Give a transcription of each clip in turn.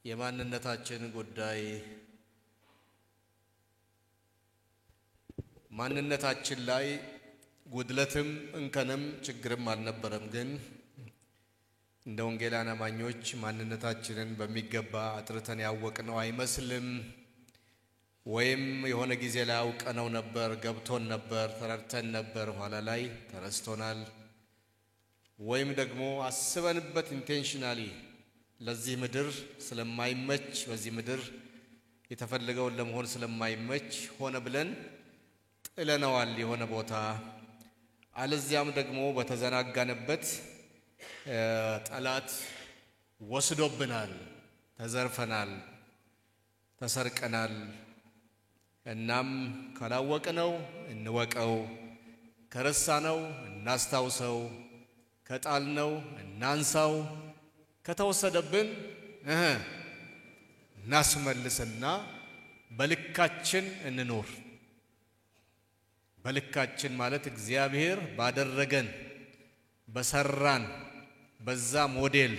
የማንነታችን ጉዳይ ማንነታችን ላይ ጉድለትም እንከንም ችግርም አልነበረም ግን እንደ ወንጌላውያን አማኞች ማንነታችንን በሚገባ አጥርተን ያወቅነው አይመስልም ወይም የሆነ ጊዜ ላይ አውቀነው ነበር ገብቶን ነበር ተረድተን ነበር ኋላ ላይ ተረስቶናል ወይም ደግሞ አስበንበት ኢንቴንሽናሊ ለዚህ ምድር ስለማይመች በዚህ ምድር የተፈለገው ለመሆን ስለማይመች ሆነ ብለን ጥለነዋል የሆነ ቦታ አለዚያም ደግሞ በተዘናጋነበት ጠላት ወስዶብናል ተዘርፈናል ተሰርቀናል እናም ካላወቅነው እንወቀው ከረሳነው እናስታውሰው ከጣልነው እናንሳው ከተወሰደብን እናስመልስና በልካችን እንኖር በልካችን ማለት እግዚአብሔር ባደረገን በሰራን በዛ ሞዴል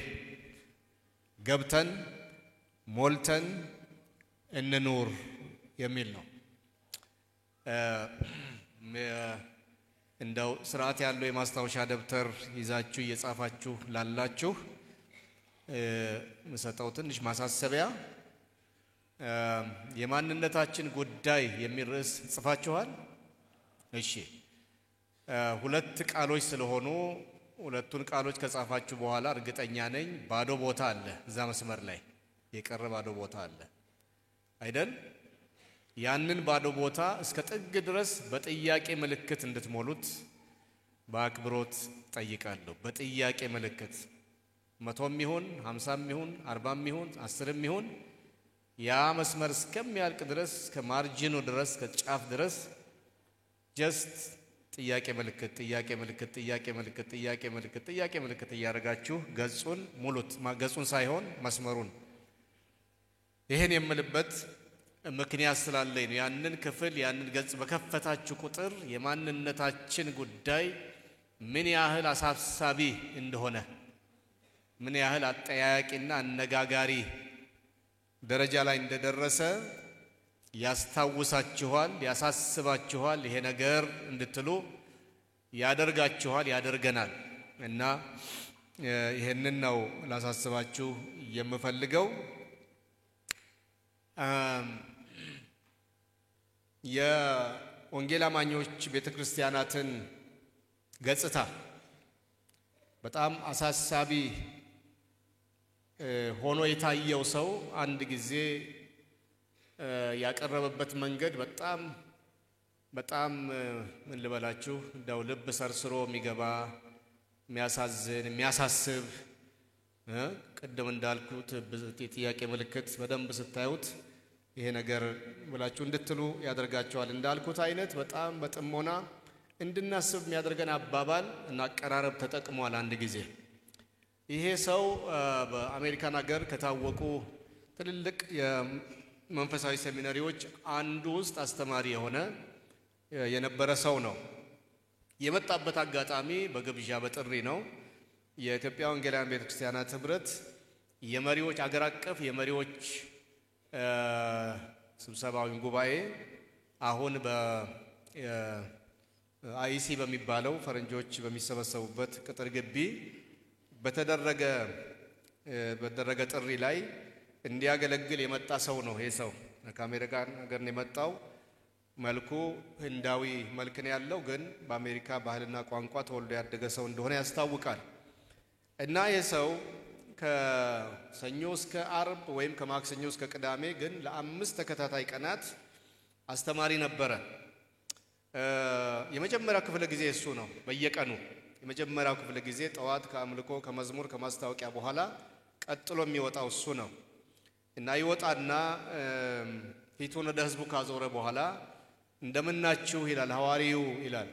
ገብተን ሞልተን እንኖር የሚል ነው እንደው ስርዓት ያለው የማስታወሻ ደብተር ይዛችሁ እየጻፋችሁ ላላችሁ መሰጣው ትንሽ ማሳሰቢያ የማንነታችን ጉዳይ የሚል ርዕስ ጽፋችኋል እሺ ሁለት ቃሎች ስለሆኑ ሁለቱን ቃሎች ከጻፋችሁ በኋላ እርግጠኛ ነኝ ባዶ ቦታ አለ እዛ መስመር ላይ የቀረ ባዶ ቦታ አለ አይደል ያንን ባዶ ቦታ እስከ ጥግ ድረስ በጥያቄ ምልክት እንድትሞሉት በአክብሮት ጠይቃለሁ በጥያቄ ምልክት 100ም ይሁን 50ም ይሁን 40ም ይሁን 10ም ይሁን ያ መስመር እስከሚያልቅ ድረስ ከማርጂኑ ድረስ ከጫፍ ድረስ ጀስት ጥያቄ ምልክት ጥያቄ ምልክት ጥያቄ ምልክት ጥያቄ ምልክት ጥያቄ ምልክት ያረጋችሁ ገጹን ሙሉት ገጹን ሳይሆን መስመሩን ይሄን የምልበት ምክንያት ስላለኝ ነው ያንን ክፍል ያንን ገጽ በከፈታችሁ ቁጥር የማንነታችን ጉዳይ ምን ያህል አሳሳቢ እንደሆነ ምን ያህል አጠያያቂና አነጋጋሪ ደረጃ ላይ እንደደረሰ ያስታውሳችኋል ያሳስባችኋል ይሄ ነገር እንድትሉ ያደርጋችኋል ያደርገናል እና ይሄንን ነው ላሳስባችሁ የምፈልገው የወንጌል አማኞች ቤተክርስቲያናትን ገጽታ በጣም አሳሳቢ ሆኖ የታየው ሰው አንድ ጊዜ ያቀረበበት መንገድ በጣም ምን ልበላችሁ እንደው ልብ ሰርስሮ የሚገባ የሚያሳዝን የሚያሳስብ ቀደም እንዳልኩት ጥያቄ ምልክት በደንብ ስታዩት ይሄ ነገር ብላችሁ እንድትሉ ያደርጋቸዋል እንዳልኩት አይነት በጣም በጥሞና እንድናስብ የሚያደርገን አባባል እና አቀራረብ ተጠቅሟል አንድ ጊዜ ይሄ ሰው በአሜሪካን ሀገር ከታወቁ ትልልቅ የመንፈሳዊ ሴሚናሪዎች አንዱ ውስጥ አስተማሪ የነበረ ሰው ነው የመጣበት አጋጣሚ በግብዣ በጥሪ ነው የኢትዮጵያ ወንጌላውያን ቤተክርስቲያናት ህብረት የመሪዎች አገር አቀፍ የመሪዎች ስብሰባዊ ጉባኤ አሁን በአይሲ በሚባለው ፈረንጆች በሚሰበሰቡበት ቅጥር ግቢ በተደረገ ጥሪ ላይ እንዲያገለግል የመጣ ሰው ነው ይሄ ሰው ከአሜሪካን ሀገር ነው የመጣው መልኩ ህንዳዊ መልክ ነው ያለው ግን በአሜሪካ ባህልና ቋንቋ ተወልዶ ያደገ ሰው እንደሆነ ያስታውቃል እና ይሄ ሰው ከሰኞ እስከ አርብ ወይም ከማክሰኞ እስከ ቅዳሜ ግን ለአምስት ተከታታይ ቀናት አስተማሪ ነበረ የመጀመሪያው ክፍለ ጊዜ እሱ ነው በየቀኑ የመጀመሪያው ክፍለ ጊዜ ጠዋት ከአምልኮ ከመዝሙር ከማስታወቂያ በኋላ ቀጥሎ የሚወጣው እሱ ነው እና ይወጣና ፊቱን ወደ ህዝቡ ካዞረ በኋላ እንደምናችሁ ይላል ሐዋሪው ይላል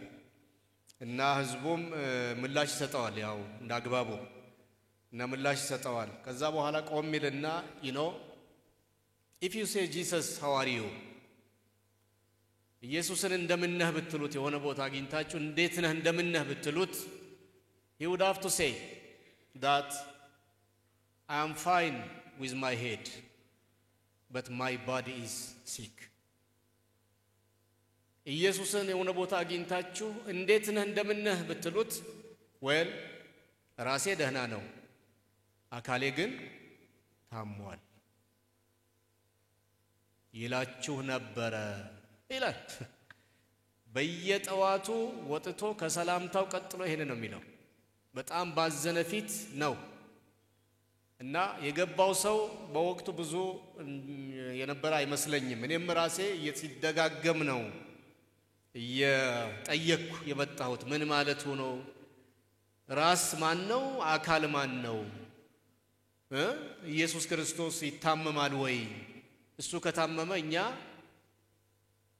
እና ህዝቡም ምላሽ ይሰጣል ያው እንዳግባቡ እና ምላሽ ይሰጣል ከዛ በኋላ ቆም ይልና if you say Jesus how are you ኢየሱስን እንደምነህ ብትሉት የሆነ ቦታ አግኝታችሁ እንዴት ነህ እንደምነህ ብትሉት he would have to say that I am fine with my head but my body is sick ኢየሱስን የሆነ ቦታ አግኝታችሁ እንዴት ነህ እንደምነህ ብትሉት well ራሴ ደህና ነው አካሌ ግን ታሟል ይላችሁ ነበር ይላል በየጠዋቱ ወጥቶ ከሰላምታው ቀጥሎ ይሄን ነው የሚለው በጣም ባዘነ ፊት ነው እና የገባው ሰው በወቅቱ ብዙ የነበረ አይመስለኝም እኔም ራሴ እየተደጋገም ነው የጠየቅኩ የመጣሁት ምን ማለት ነው ራስ ማን ነው አካል ማን ነው ኢየሱስ ክርስቶስ ይታመማል ወይ እሱ ከታመመ እኛ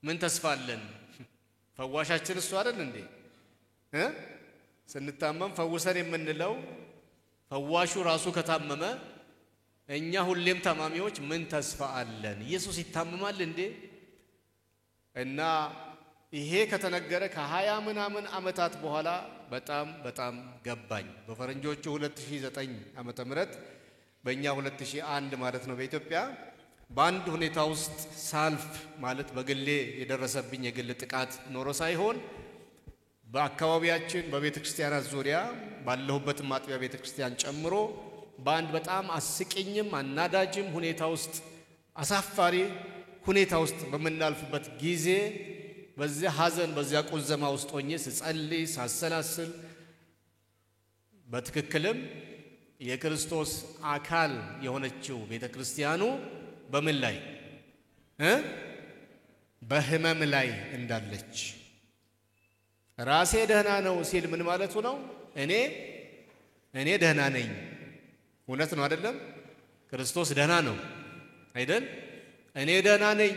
ምን ተስፋለን ፈዋሻችን እሱ አይደል እንዴ ስንታመም ፈውሰን የምንለው ፈዋሹ ራሱ ከታመመ እኛ ሁሌም ታማሚዎች ምን ተስፋ አለን ኢየሱስ ይታመማል እንዴ እና ይሄ ከተነገረ ከ20 ምናምን አመታት በኋላ በጣም ገባኝ በፈረንጆቹ 2009 ዓመተ ምህረት በእኛ 2001 ማለት ነው በኢትዮጵያ በአንድ ሁኔታ ውስጥ ሳልፍ ማለት በግሌ የደረሰብኝ የግል ጥቃት ኖሮ ሳይሆን በአካባቢያችን በቤተክርስቲያናት ዙሪያ ባለሁበት ማጥቢያ ቤተክርስቲያን ጨምሮ በአንድ በጣም አስቂኝም አናዳጅም ሁኔታ ውስጥ አሳፋሪ ሁኔታ ውስጥ በመናልፍበት ጊዜ በዚያ ሐዘን በዚያ ቁዘማ ውስጥ ሆኜ ስጸልይ ሳሰላስል በትክክልም የክርስቶስ አካል የሆነችው ቤተክርስቲያኑ በምን ላይ በህመም ላይ እንዳለች ራሴ ደህና ነው ሲል ምን ማለቱ ነው እኔ ደህና ነኝ እውነት ነው አይደለም ክርስቶስ ደህና ነው አይደል እኔ ደህና ነኝ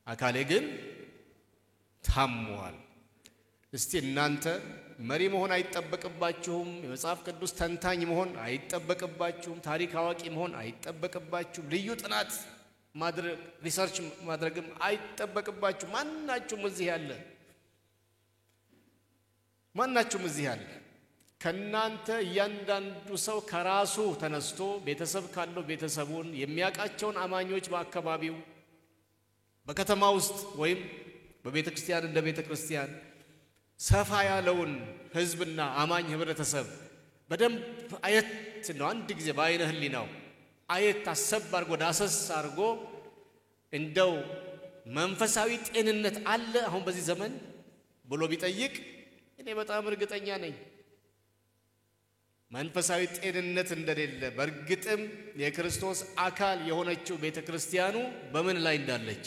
አካሌ ግን ታሟል እስቲ እናንተ መሪ መሆን አይተበቀባችሁም የመጽሐፍ ቅዱስ ተንታኝ መሆን አይተበቀባችሁም ታሪክ አዋቂ መሆን አይተበቀባችሁም ልዩ ጥናት ማድረግ ሪሰርች ማድረግም አይተበቀባችሁም ማናችሁም እዚህ ያለ ከናንተ እያንዳንዱ ሰው ከራሱ ተነስቶ ቤተሰብ ካለው ቤተሰቡን የሚያቃቸውን አማኞች በአካባቢው በከተማ ውስጥ ወይም በቤተክርስቲያን እንደ ቤተክርስቲያን ሰፋ ያለውን ህዝብና አማኝ ህብረተሰብ በደንብ አየት ነው አንድ ጊዜ ባይነ ህሊናው አየት አሰብ አርጎ ዳሰስ አርጎ እንደው መንፈሳዊ ጤንነት አለ አሁን በዚህ ዘመን ብሎ ቢጠይቅ እኔ በጣም እርግጠኛ ነኝ መንፈሳዊ ጤንነት እንደሌለ በርግጥም የክርስቶስ አካል የሆነችው ቤተክርስቲያኑ በምን ላይ እንዳለች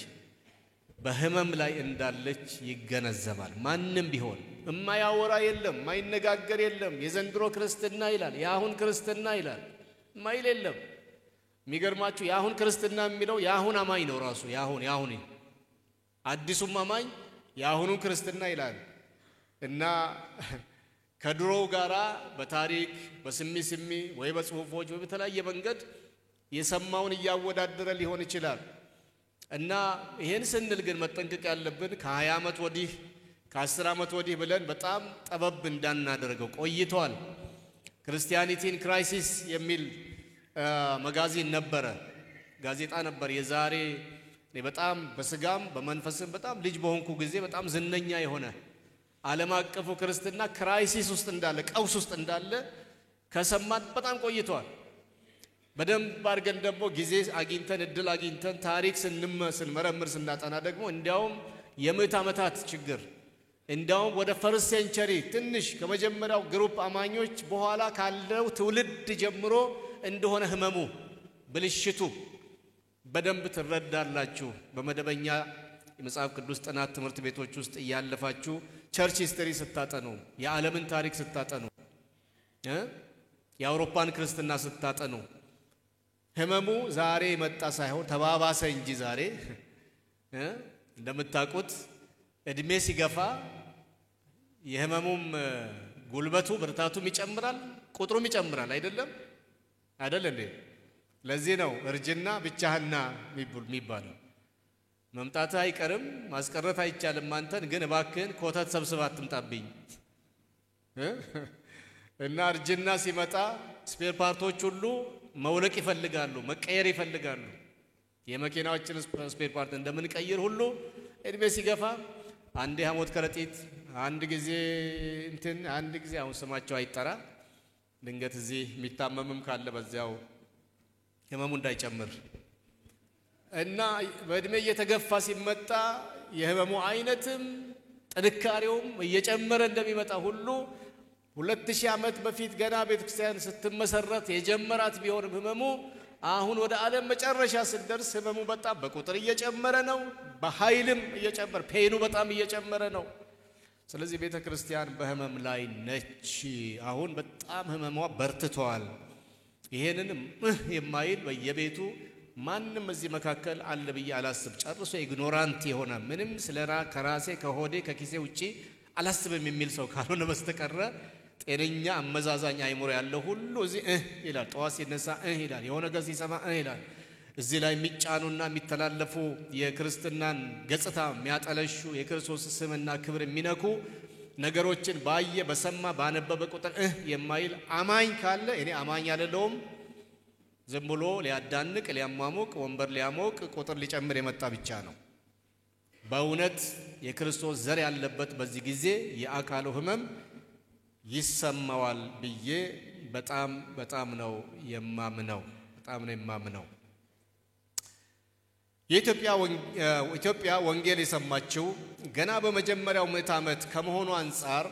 በህመም ላይ እንዳለች ይገነዘባል ማንንም ቢሆን የማያወራ የለም ማይነጋገር የለም የዘንድሮ ክርስትና ይላል ያሁን ክርስትና ይላል ማይል የለም የሚገርማችሁ ያሁን ክርስትና የሚለው ያሁን አማኝ ነው ራሱ ያሁን አዲሱም አማኝ ያሁኑ ክርስትና ይላል እና ከድሮው ጋራ በታሪክ በስሚ ወይ በጽሁፎች ወይ በተለያየ መንገድ የሰማውን ያወዳደረ ሊሆን ይችላል እና ይሄን ስንል ግን መጠንቀቅ ያለብን ከ20 ዓመት ወዲህ ከ10 ዓመት ወዲህ ብለን በጣም ጠበብ እንዳናደርገው ቆይቷል ክርስቲያኒቲን ክራይሲስ የሚል መጋዚን ነበረ ጋዜጣ ነበር የዛሬ በጣም በስጋም በመንፈስም በጣም ልጅ በሆንኩ ጊዜ በጣም ዝነኛ የሆነ ዓለም አቀፉ ክርስትና ክራይሲስ ውስጥ እንዳለ ቀውስ ውስጥ እንዳለ ከሰማን በጣም ቆይቷል በደንብ አርገን ደግሞ ጊዜ አግኝተን እድል አግኝተን ታሪክ ስንመረምር ስናጠና ደግሞ እንዲያውም የምዕት ዓመታት ችግር እንዲያውም ወደ ፈርስት ሴንቸሪ ትንሽ ከመጀመሪያው ግሩፕ አማኞች በኋላ ካለው ትውልድ ጀምሮ እንደሆነ ህመሙ ብልሽቱ በደንብ ትረዳላችሁ በመደበኛ የመጽሐፍ ቅዱስ ጥናት ትምህርት ቤቶች ውስጥ ያለፋችሁ ቸርች ሂስትሪ ስታጠኑ የዓለምን ታሪክ ስታጠኑ የአውሮፓን ክርስትና ስታጠኑ ህመሙ ዛሬ መጣ ሳይሆን ተባባሰ እንጂ ዛሬ እንደምታውቁት እድሜ ሲገፋ የህመሙም ጉልበቱ ብርታቱም ይጨምራል ቁጥሩም ይጨምራል አይደለም እንዴ ለዚህ ነው እርጅና ብቻህና የሚባለው መምጣት አይቀርም ማስቀረት አይቻልም አንተን ግን እባክህን ኮተት ሰብስባት አትምጣብኝ እና እርጅና ሲመጣ ስፔር ፓርቶች ሁሉ መውለቅ ይፈልጋሉ መቀየር ይፈልጋሉ የመኪናዎችን ስፔር ፓርት እንደምንቀይር ሁሉ እድሜ ሲገፋ አንዴ ሐሞት ከረጢት አንድ ጊዜ አንድ ጊዜ አሁን ስማቸው አይጠራ ድንገት እዚህ የሚታመምም ካለ በዚያው ህመሙ እንዳይጨምር እና በእድሜ እየተገፋ ሲመጣ የህመሙ አይነትም ጥንካሬውም እየጨመረ እንደሚመጣ ሁሉ 2000 ዓመት በፊት ገና ቤተክርስቲያን ስትመሰረት የጀመራት ቢሆንም ህመሙ አሁን ወደ ዓለም መጨረሻ ሲደርስ ህመሙ በጣም በቁጥር እየጨመረ ነው በኃይልም እየጨመረ ፔኑ በጣም እየጨመረ ነው ስለዚህ ቤተክርስቲያን በህመም ላይ ነች አሁን በጣም ህመሟ በርትቷል ይሄንን የማይል በየቤቱ ማንንም እዚህ መካከል አለ ብዬ አላስብ ጨርሶ ኢግኖራንት የሆነ ምንም ስለራ ከራሴ ከሆዴ ከኪሴ ውጪ አላስብም የሚል ሰው ካልሆነ በስተቀር ጤነኛ አመዛዛኝ አይምሮ ያለው ሁሉ እዚህ ይላል ጠዋት ሲነሳ ይላል የሆነ ገጽ ሲሰማ ይላል እዚህ ላይ የሚጫኑና የሚተላለፉ የክርስትናን ገጽታ የሚያጠለሹ የክርስቶስ ስምና ክብር የሚነኩ ነገሮችን ባየ በሰማ ባነበበ ቁጥር የማይል አማኝ ካለ እኔ አማኝ አይደለሁም ዝም ብሎ ሊያዳንቅ ሊያማሙቅ ወንበር ሊያሞቅ ቁጥር ሊጨምር የመጣ ብቻ ነው በእውነት የክርስቶስ ዘር ያለበት በዚህ ጊዜ የአካሉ ህመም ይሰማዋል ብዬ በጣም ነው የማምነው የኢትዮጵያ ወንጌል የሰማችው ገና በመጀመሪያው ምዕተ ዓመት ከመሆኑ አንፃር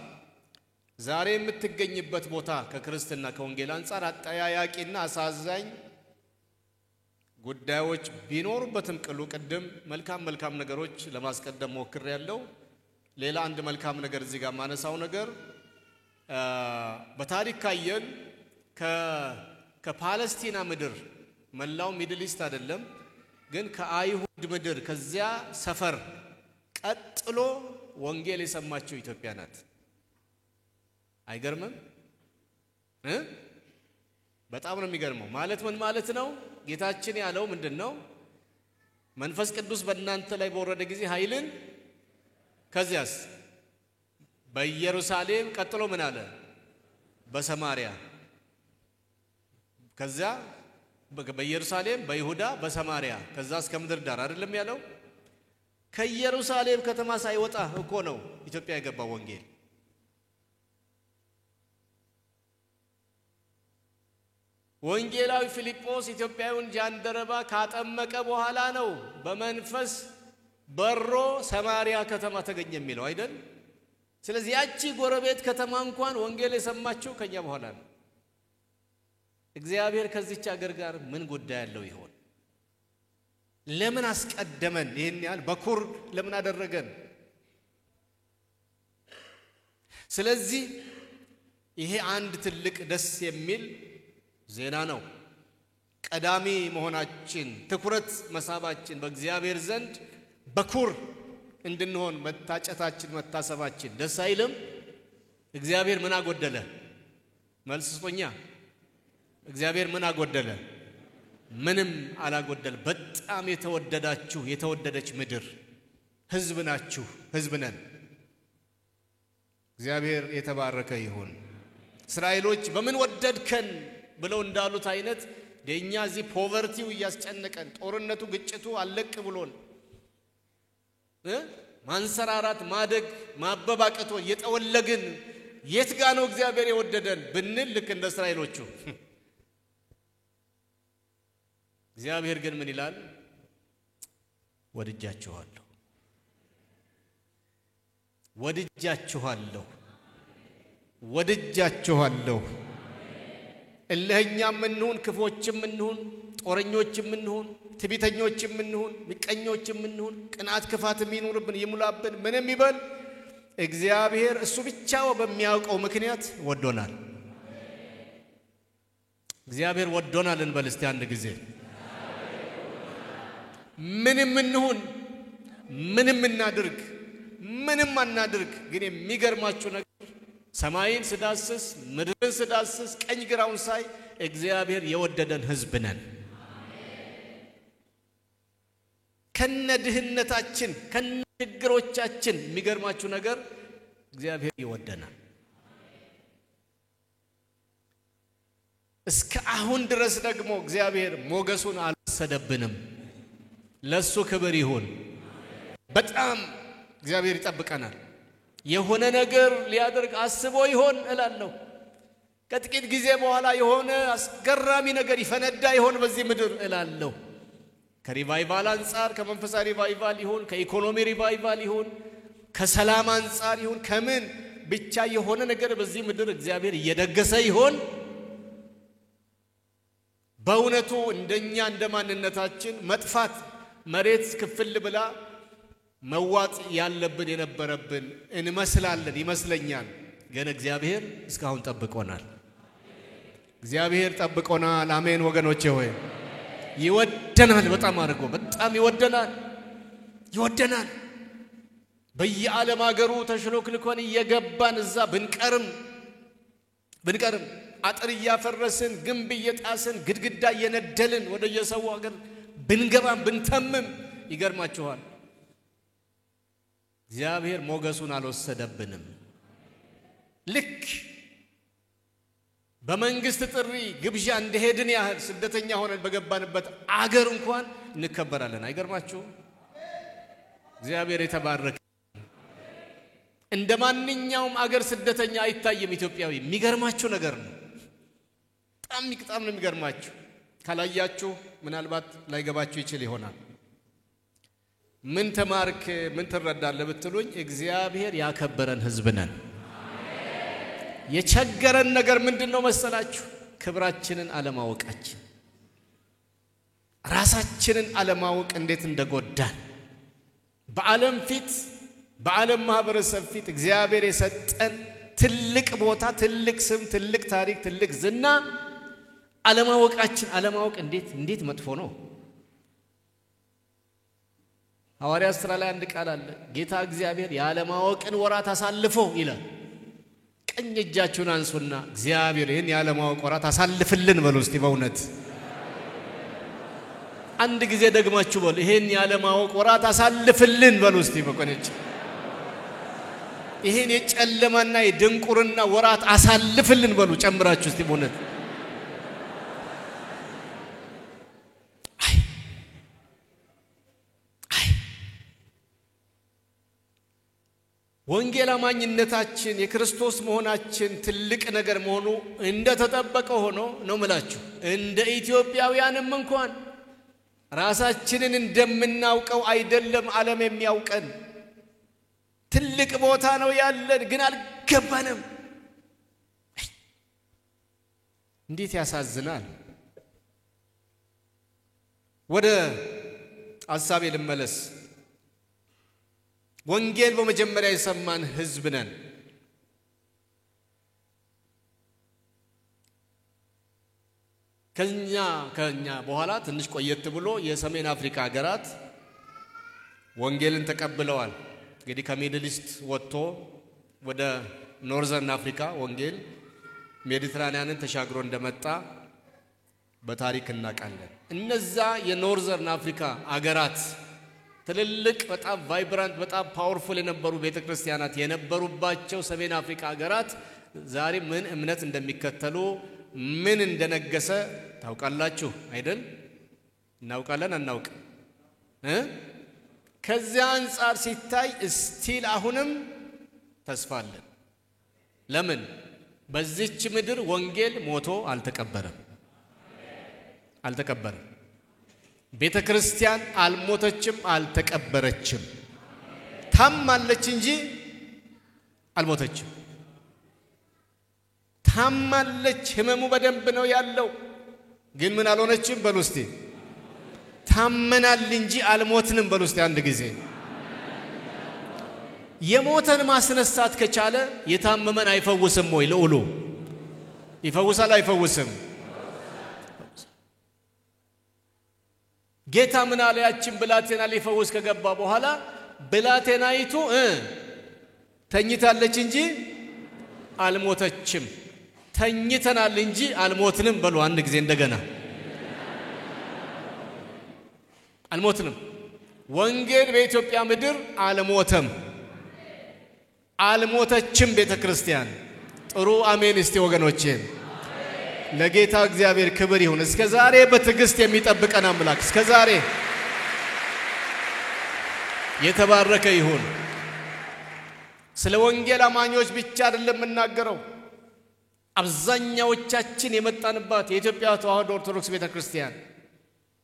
ዛሬ የምትገኝበት ቦታ ከክርስትና ከወንጌል አንፃር አጠያያቂና አሳዛኝ ጉዳዮች ቢኖሩበትም ቅሉ ቀደም መልካም ነገሮች ለማስቀደም ሞክሬያለሁ ሌላ አንድ መልካም ነገር እዚህ ጋር ማነሳው ነገር በታሪክ ካየን ከፓለስቲና ምድር መላው ሚድል ኢስት አይደለም ግን ከአይሁድ ምድር ከዚያ ሰፈር ቀጥሎ ወንጌል የሰማችው ኢትዮጵያ ናት አይገርምም በጣም ነው የሚገርመው ማለት ምን ማለት ነው ጌታችን ያለው ምንድነው መንፈስ ቅዱስ በእናንተ ላይ በወረደ ጊዜ ኃይልን ከዚያስ በኢየሩሳሌም ቀጥሎ ምን አለ በሰማሪያ ከዚያ በኢየሩሳሌም በይሁዳ በሰማሪያ ከዛ እስከ ምድር ዳር አይደለም ያለው ከኢየሩሳሌም ከተማ ሳይወጣ እኮ ነው ኢትዮጵያ የገባው ወንጌል ወንጌላዊ ፊልጶስ ኢትዮጵያውን ጃንደረባ ካጠመቀ በኋላ ነው በመንፈስ በሮ ሰማሪያ ከተማ ተገኘ የሚለው አይደል ስለዚህ ያቺ ጎረቤት ከተማ እንኳን ወንጌል የሰማችው ከኛ በኋላ ነው እግዚአብሔር ከዚህች ሀገር ጋር ምን ጉዳይ ያለው ይሆን ለምን አስቀደመን ይሄን ያህል በኩር ለምን አደረገን ስለዚህ ይሄ አንድ ትልቅ ደስ የሚል ዜና ነው ቀዳሚ መሆናችን ትኩረት መሳባችን በእግዚአብሔር ዘንድ በኩር እንድንሆን መታጨታችን መታሰባችን ደስ አይልም እግዚአብሔር ምን አጎደለ መልስ ስጦኛ እግዚአብሔር ምን አጎደለ ምንም አላጎደለ በጣም የተወደዳችሁ የተወደደች ምድር ህዝብ ናችሁ ህዝብ ነን እግዚአብሔር የተባረከ ይሁን እስራኤሎች በምን ወደድከን ብለው እንዳሉት አይነት ደኛ እዚህ ፖቨርቲው ያስጨነቀን ጦርነቱ ግጭቱ አለቅ ብሎን ማንሰራራት ማደግ ማበባቀቶ እየጠወለግን የት ጋር ነው እግዚአብሔር የወደደን ብንል ልክ እንደ እስራኤሎቹ እግዚአብሔር ግን ምን ይላል ወድጃችኋለሁ እለኛም እንሁን ክፎችም እንሁን ጦረኞችም እንሁን ትቢተኞችም እንሁን ምቀኞችም እንሁን ቅናት ክፋትም ይኑርብን ይሙላብን ምንም ይበል እግዚአብሔር እሱ ብቻው በሚያውቀው ምክንያት ወዶናል እግዚአብሔር ወዶናል እንበል እስቲ አንድ ጊዜ ምንም እንሁን ምንም እናድርግ ምንም አናድርግ ግን የሚገርማችሁ ነገር ሰማይን ስዳስስ ምድርን ስዳስስ ቀኝ ግራውን ሳይ እግዚአብሔር የወደደን ህዝብ ነን ከነድህነታችን ከነችግሮቻችን የሚገርማችሁ ነገር እግዚአብሔር ይወደናል እስከ አሁን ድረስ ደግሞ እግዚአብሔር ሞገሱን አልሰደብንም ለሱ ክብር ይሁን። በጣም እግዚአብሔር ይጠብቀናል። የሆነ ነገር ሊያደርግ አስቦ ይሆን እላለሁ። ከጥቂት ጊዜ በኋላ የሆነ አስገራሚ ነገር ይፈነዳ ይሆን በዚህ ምድር እላለሁ። ከሪቫይቫል አንፃር ከመንፈሳዊ ሪቫይቫል ይሁን ከኢኮኖሚ ሪቫይቫል ይሁን ከሰላም አንፃር ይሁን ከምን ብቻ የሆነ ነገር በዚህ ምድር እግዚአብሔር እየደገሰ ይሆን። በእውነቱ እንደኛ እንደማንነታችን መጥፋት መሬት ክፍል ብላ መዋጥ ያለብን የነበረብን እንመስላለን ይመስለኛል። ግን እግዚአብሔር እስካሁን ጠብቆናል። እግዚአብሔር ጠብቆናል። አሜን ወገኖቼ ሆይ ይወደናል። በጣም አድርጎ በጣም ይወደናል። በየዓለም ሀገሩ ተሽሎክልኮን እየገባን እዛ ብንቀርም አጥር እያፈረስን ግንብ እየጣስን ግድግዳ እየነደልን ወደ የሰው ሀገር ብንገባም ብንተምም ይገርማችኋል እግዚአብሔር ሞገሱን አልወሰደብንም። ልክ በመንግስት ጥሪ ግብዣ እንደሄድን ያህል ስደተኛ ሆነን በገባንበት አገር እንኳን እንከበራለን። አይገርማችሁ? እግዚአብሔር የተባረከ። እንደማንኛውም አገር ስደተኛ አይታየም ኢትዮጵያዊ። የሚገርማችሁ ነገር ነው። በጣም ነው የሚገርማችሁ። ካላያችሁ ምናልባት ላይገባችሁ ይችል ይሆናል። ምን ተማርክ ምን ተረዳለህ ብትሉኝ እግዚአብሔር ያከበረን ህዝብ ነን። የቸገረን ነገር ምንድነው መሰላችሁ? ክብራችንን አለማወቃችን፣ ራሳችንን አለማወቅ እንዴት እንደጎዳን በዓለም ፊት በዓለም ማህበረሰብ ፊት እግዚአብሔር የሰጠን ትልቅ ቦታ ትልቅ ስም ትልቅ ታሪክ ትልቅ ዝና አለማወቅ እንዴት መጥፎ ነው። ሐዋርያት ሥራ ላይ አንድ ቃል አለ። ጌታ እግዚአብሔር ያለማወቅን ወራት አሳልፎ ይላል። ቀኝ እጃችሁን አንሱና እግዚአብሔር ይሄን ያለማወቅ ወራት አሳልፍልን በሉ እስቲ። በእውነት አንድ ጊዜ ደግማችሁ በሉ ይሄን ያለማወቅ ወራት አሳልፍልን በሉ እስቲ። በቆነች ይሄን የጨለማና የድንቁርና ወራት አሳልፍልን በሉ ጨምራችሁ እስቲ። በእውነት ወንጌል አማኝነታችን የክርስቶስ መሆናችን ትልቅ ነገር መሆኑ እንደተጠበቀ ሆኖ ነው ማለት እንደ ኢትዮጵያውያንም እንኳን ራሳችንን እንደምናውቀው አይደለም ዓለም የሚያውቀን። ትልቅ ቦታ ነው ያለን ግን አልገባንም። እንዴት ያሳዝናል። ወደ ሐሳቤ ልመለስ። ወንጌል በመጀመሪያ የሰማን ህዝብ ነን። ከኛ በኋላ ትንሽ ቆየት ብሎ የሰሜን አፍሪካ ሀገራት ወንጌልን ተቀብለዋል። እንግዲህ ከሚድል ኢስት ወጥቶ ወደ ኖርዘርን አፍሪካ ወንጌል ሜዲትራኒያንን ተሻግሮ እንደመጣ በታሪክ እናውቃለን። እነዛ የኖርዘርን አፍሪካ ሀገራት ትልልቅ በጣም ቫይብራንት በጣም ፓወርፉል የነበሩ ቤተክርስቲያናት የነበሩባቸው ሰሜን አፍሪካ ሀገራት ዛሬ ምን እምነት እንደሚከተሉ ምን እንደነገሰ ታውቃላችሁ አይደል? እናውቃለን አናውቅ? ከዚያ አንፃር ሲታይ ስቲል አሁንም ተስፋ አለን። ለምን? በዚች ምድር ወንጌል ሞቶ አልተቀበረም። ቤተክርስቲያን አልሞተችም አልተቀበረችም። ታማለች እንጂ አልሞተችም። ታማለች፣ ህመሙ በደንብ ነው ያለው። ግን ምን አልሆነችም በሉ እስቲ። ታመናል እንጂ አልሞትንም በሉ እስቲ አንድ ጊዜ። የሞተን ማስነሳት ከቻለ የታመመን አይፈውስም ወይ? ለኡሉ ይፈውሳል አይፈውስም? ጌታ ምን አለ? ያችን ብላቴና ሊፈውስ ከገባ በኋላ ብላቴናይቱ ተኝታለች እንጂ አልሞተችም። ተኝተናል እንጂ አልሞትንም በሉ አንድ ጊዜ እንደገና። አልሞትንም። ወንጌል በኢትዮጵያ ምድር አልሞተችም ቤተክርስቲያን። ጥሩ አሜን እስቲ ወገኖቼ። ለጌታ እግዚአብሔር ክብር ይሁን። እስከ ዛሬ በትዕግስት የሚጠብቀን አምላክ እስከ ዛሬ የተባረከ ይሁን። ስለ ወንጌል አማኞች ብቻ አይደለም እናገረው። አብዛኛዎቻችን የመጣንባት የኢትዮጵያ ተዋሕዶ ኦርቶዶክስ ቤተክርስቲያን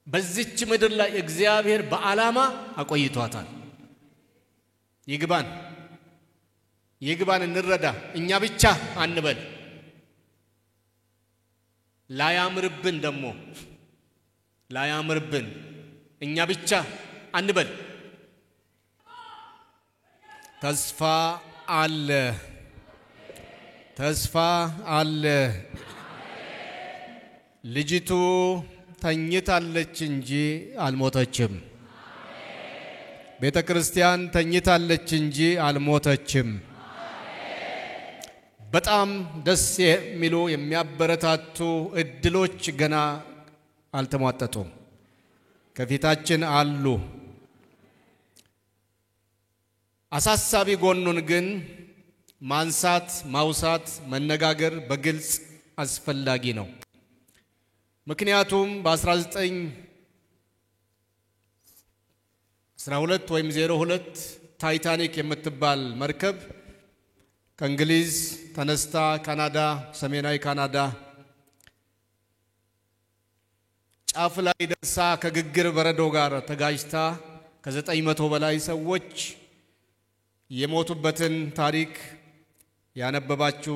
በዚች ምድር ላይ እግዚአብሔር በዓላማ አቆይቷታል። ይግባን እንረዳ። እኛ ብቻ አንበል። ላያምርብን እኛ ብቻ አንበል። ተስፋ አለ። ልጅቱ ተኝታለች እንጂ አልሞተችም። ቤተክርስቲያን ተኝታለች እንጂ አልሞተችም። በጣም ደስ የሚሉ የሚያበረታቱ እድሎች ገና አልተሟጠጡም፣ ከፊታችን አሉ። አሳሳቢ ጎኑን ግን ማውሳት፣ መነጋገር በግልጽ አስፈላጊ ነው። ምክንያቱም በ1912 ወይም 02 ታይታኒክ የምትባል መርከብ ከእንግሊዝ ተነስታ ሰሜናዊ ካናዳ ጫፍ ላይ ደርሳ ከግግር በረዶ ጋር ተጋጅታ ከ900 በላይ ሰዎች የሞቱበትን ታሪክ ያነበባችሁ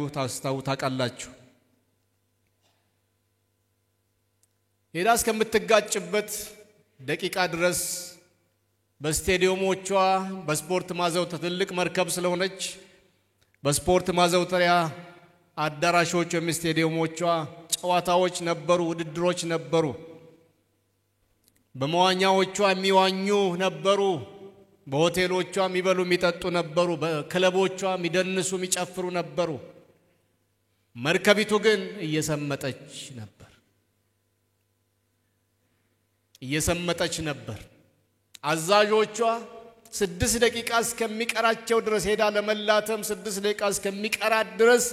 ታውቃላችሁ። ሄዳ እስከምትጋጭበት ደቂቃ ድረስ በስቴዲየሞቿ በስፖርት ማዘውተሪያ ትልቅ መርከብ ስለሆነች በስፖርት ማዘውተሪያ አዳራሾች ወይም ስቴዲየሞቿ ጨዋታዎች ነበሩ፣ ውድድሮች ነበሩ። በመዋኛዎቿ የሚዋኙ ነበሩ፣ በሆቴሎቿ የሚበሉ የሚጠጡ ነበሩ፣ በክለቦቿ የሚደንሱ የሚጨፍሩ ነበሩ። መርከቢቱ ግን እየሰመጠች ነበር። አዛዦቿ 6 ደቂቃ እስከሚቀራቸው ድረስ ሄዳ ለመላተም 6 ደቂቃ እስከሚቀራት ድረስ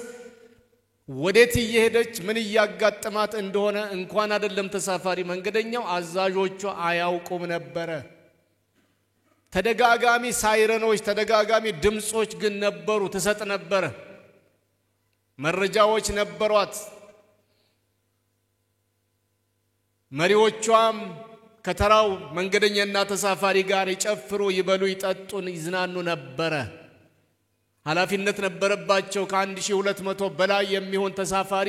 ወዴት እየሄደች ምን እያጋጠማት እንደሆነ እንኳን አይደለም ተሳፋሪ መንገደኛው አዛዦቿ አያውቁም ነበር። ተደጋጋሚ ሳይረኖች፣ ተደጋጋሚ ድምጾች ግን ነበሩ፣ ተሰጥ ነበር። መረጃዎች ነበሯት። መሪዎቿም ከተራው መንገደኛና ተሳፋሪ ጋር ይጨፍሩ፣ ይበሉ፣ ይጠጡን፣ ይዝናኑ ነበር። ኃላፊነት ነበረባቸው። ከ1200 በላይ የሚሆን ተሳፋሪ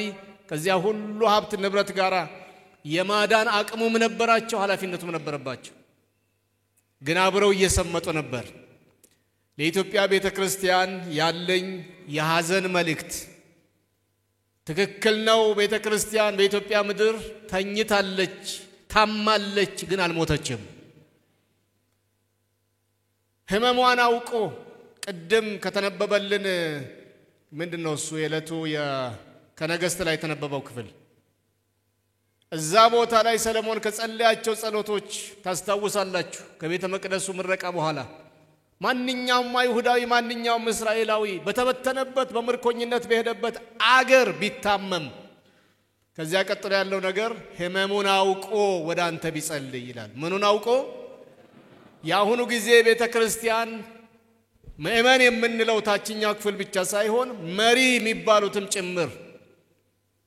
ከዚያ ሁሉ ሀብት ንብረት ጋር የማዳን አቅሙም ነበራቸው፣ ኃላፊነቱም ነበረባቸው። ግን አብረው እየሰመጡ ነበር። ለኢትዮጵያ ቤተክርስቲያን ያለኝ የሐዘን መልእክት ትክክል ነው። ቤተክርስቲያን በኢትዮጵያ ምድር ተኝታለች፣ ታማለች፣ ግን አልሞተችም። ህመሟን አውቆ ቅድም ከተነበበልን ምንድነው እሱ የዕለቱ ከነገሥት ላይ የተነበበው ክፍል እዛ ቦታ ላይ ሰለሞን ከጸለያቸው ጸሎቶች ታስታውሳላችሁ። ከቤተ መቅደሱ ምረቃ በኋላ ማንኛውም አይሁዳዊ ማንኛውም እስራኤላዊ በተበተነበት በምርኮኝነት በሄደበት አገር ቢታመም ከዚያ ቀጥሎ ያለው ነገር ህመሙን አውቆ ወደ አንተ ቢጸልይ ይላል። ምኑን አውቆ? ያሁኑ ጊዜ ቤተክርስቲያን ምእመን የምንለው ታችኛው ክፍል ብቻ ሳይሆን መሪ የሚባሉትም ጭምር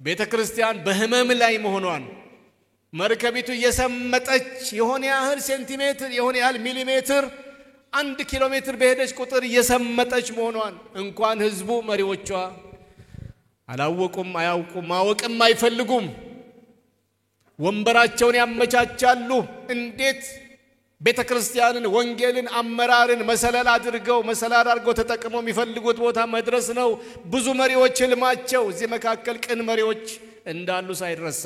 ቤተክርስቲያን በህመም ላይ መሆኗን መርከቢቱ እየሰመጠች የሆነ ያህል ሴንቲሜትር የሆነ ያህል ሚሊሜትር 1 ኪሎ ሜትር በሄደች ቁጥር እየሰመጠች መሆኗን እንኳን ህዝቡ መሪዎቿ አላወቁም፣ አያውቁም፣ ማወቅም አይፈልጉም። ወንበራቸውን ያመቻቻሉ። እንዴት ቤተክርስቲያንን፣ ወንጌልን፣ አመራርን መሰላል አድርገው ተጠቅመው የሚፈልጉት ቦታ መድረስ ነው ብዙ መሪዎች ህልማቸው። እዚህ መካከል ቅን መሪዎች እንዳሉ ሳይረሳ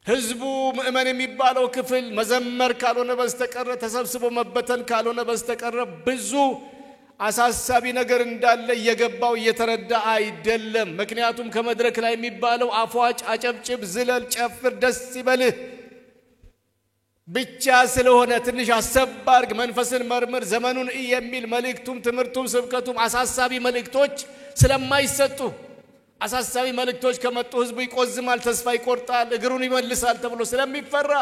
ህዝቡ ምእመን የሚባለው ክፍል መዘመር ካልሆነ በስተቀር ተሰብስቦ መበተን ካልሆነ በስተቀር ብዙ አሳሳቢ ነገር እንዳለ እየገባው እየተረዳ አይደለም። ምክንያቱም ከመድረክ ላይ የሚባለው አፏጭ፣ አጨብጭብ፣ ዝለል፣ ጨፍር፣ ደስ ይበልህ ብቻ ስለሆነ ትንሽ አሰባርግ መንፈስን መርምር ዘመኑን የሚል መልእክቱም ትምህርቱም ስብከቱም አሳሳቢ መልእክቶች ስለማይሰጡ አሳሳቢ መልእክቶች ከመጡ ህዝቡ ይቆዝማል፣ ተስፋ ይቆርጣል፣ እግሩን ይመልሳል ተብሎ ስለሚፈራ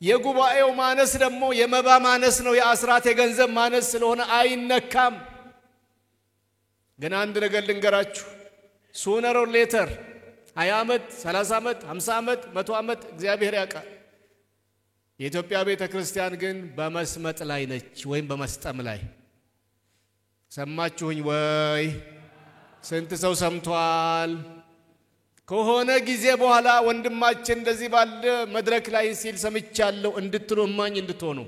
የጉባኤው ማነስ ደግሞ የመባ ማነስ ነው የአስራት የገንዘብ ማነስ ስለሆነ አይነካም ግን አንድ ነገር ልንገራችሁ sooner or later 20 ዓመት 30 ዓመት 50 ዓመት 100 ዓመት እግዚአብሔር ያውቃል የኢትዮጵያ ቤተክርስቲያን ግን በመስመጥ ላይ ነች ወይም በመስጠም ላይ ሰማችሁኝ ወይ ስንት ሰው ሰምቷል ከሆነ ጊዜ በኋላ ወንድማችን እንደዚህ ባለ መድረክ ላይ ሲል ሰምቻለሁ እንድትሉማኝ እንድትሆኑ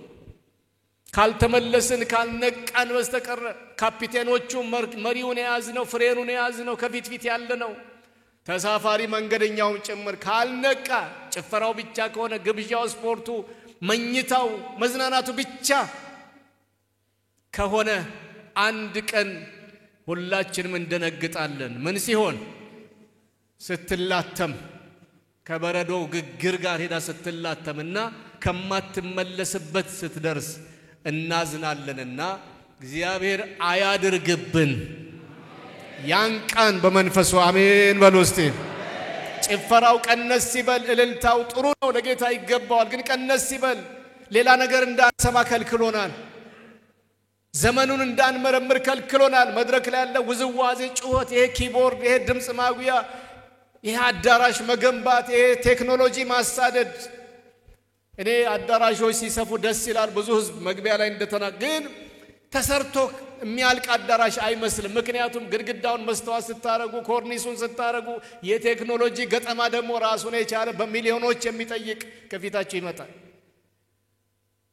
ካልተመለስን ካልነቃን በስተቀር ካፒቴኖቹ መሪውን ያዝነው ፍሬኑን ያዝነው ከፊት ያለ ነው ተሳፋሪ መንገደኛው ጭምር ካልነቃ ጭፈራው ብቻ ከሆነ ግብዣው ስፖርቱ መኝታው መዝናናቱ ብቻ ከሆነ አንድ ቀን ሁላችንም እንደነግጣለን ምን ሲሆን ስትላተም ከበረዶ ግግር ጋር ሄዳ ስትላተምና ከማትመለስበት ስትደርስ እናዝናለንና እግዚአብሔር አያድርግብን ያንቃን በመንፈሱ አሜን በሉስቲ ጭፈራው ቀነስ ሲበል እልልታው ጥሩ ነው ለጌታ ይገባዋል ግን ቀነስ ሲበል ሌላ ነገር እንዳንሰማ ከልክሎናል ዘመኑን እንዳንመረምር ከልክሎናል መድረክ ላይ ያለ ውዝዋዜ ጩኸት ይሄ ኪቦርድ ይሄ ድምጽ ማጉያ ይሄ አዳራሽ መገንባት ይሄ ቴክኖሎጂ ማሳደድ እኔ አዳራሾች ሲሰፉ ደስ ይላል ብዙ ህዝብ መግቢያ ላይ እንደተናገን ተሰርቶ የሚያልቅ አዳራሽ አይመስልም ምክንያቱም ግድግዳውን መስተዋት ስታረጉ ኮርኒሱን ስታረጉ የቴክኖሎጂ ገጠማ ደግሞ ራሱን የቻለ በሚሊዮኖች የሚጠይቅ ከፊታችሁ ይመጣል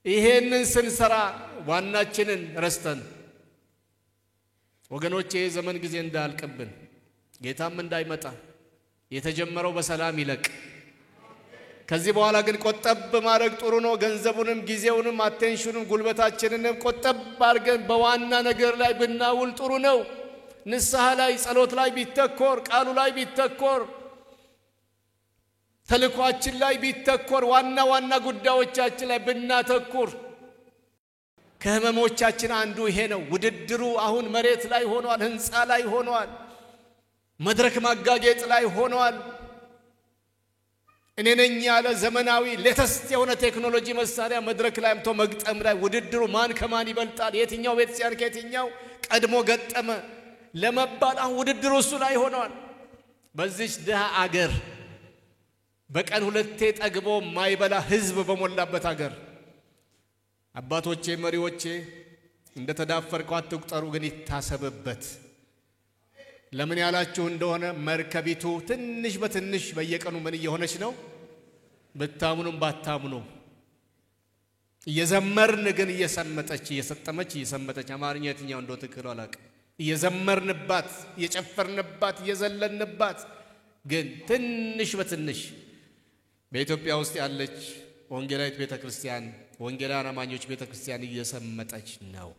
ይሄንን ስንሰራ ዋናችንን ረስተን ወገኖቼ ዘመን ጊዜ እንዳልቀብን ጌታም እንዳይመጣ የተጀመረው በሰላም ይለቅ ከዚህ በኋላ ግን ቆጠብ ማድረግ ጥሩ ነው ገንዘቡንም ጊዜውንም አቴንሽኑን ጉልበታችንንም ቆጠብ አድርገን በዋና ነገር ላይ ብናውል ጥሩ ነው ንስሐ ላይ ጸሎት ላይ ቢተኮር ቃሉ ላይ ቢተኮር ተልኳችን ላይ ቢተኮር ዋና ጉዳዮቻችን ላይ ብናተኩር ከህመሞቻችን አንዱ ይሄ ነው ውድድሩ አሁን መሬት ላይ ሆኗል ህንጻ ላይ ሆኗል መድረክ ማጋጌጥ ላይ ሆኗል እኔ ነኝ ያለ ዘመናዊ ሌተስት የሆነ ቴክኖሎጂ መሳሪያ መድረክ ላይ አምቶ መግጠም ላይ ውድድሩ ማን ከማን ይበልጣል የትኛው ቤተክርስቲያን ከየትኛው ቀድሞ ገጠመ ለመባል አሁን ውድድሩ እሱ ላይ ሆኗል በዚህ ደሃ አገር በቀን ሁለቴ ጠግቦ ማይበላ ህዝብ በመላበት አገር አባቶቼ መሪዎቼ እንደተዳፈርኩ አትቁጠሩ ግን ይታሰብበት ለምን ያላችሁ እንደሆነ መርከቢቱ ትንሽ በትንሽ በየቀኑ ምን እየሆነች ነው በታምኑም ባታምኑ እየዘመርን ግን እየሰመጠች እየሰጠመች እየሰመጠች አማርኛ የትኛው እንደው ትክክል አላቅ እየዘመርንባት እየጨፈርንባት እየዘለንባት ግን ትንሽ በትንሽ በኢትዮጵያ ውስጥ ያለች ወንጌላዊት ቤተክርስቲያን ወንጌላውያን አማኞች ቤተክርስቲያን እየሰመጠች ነው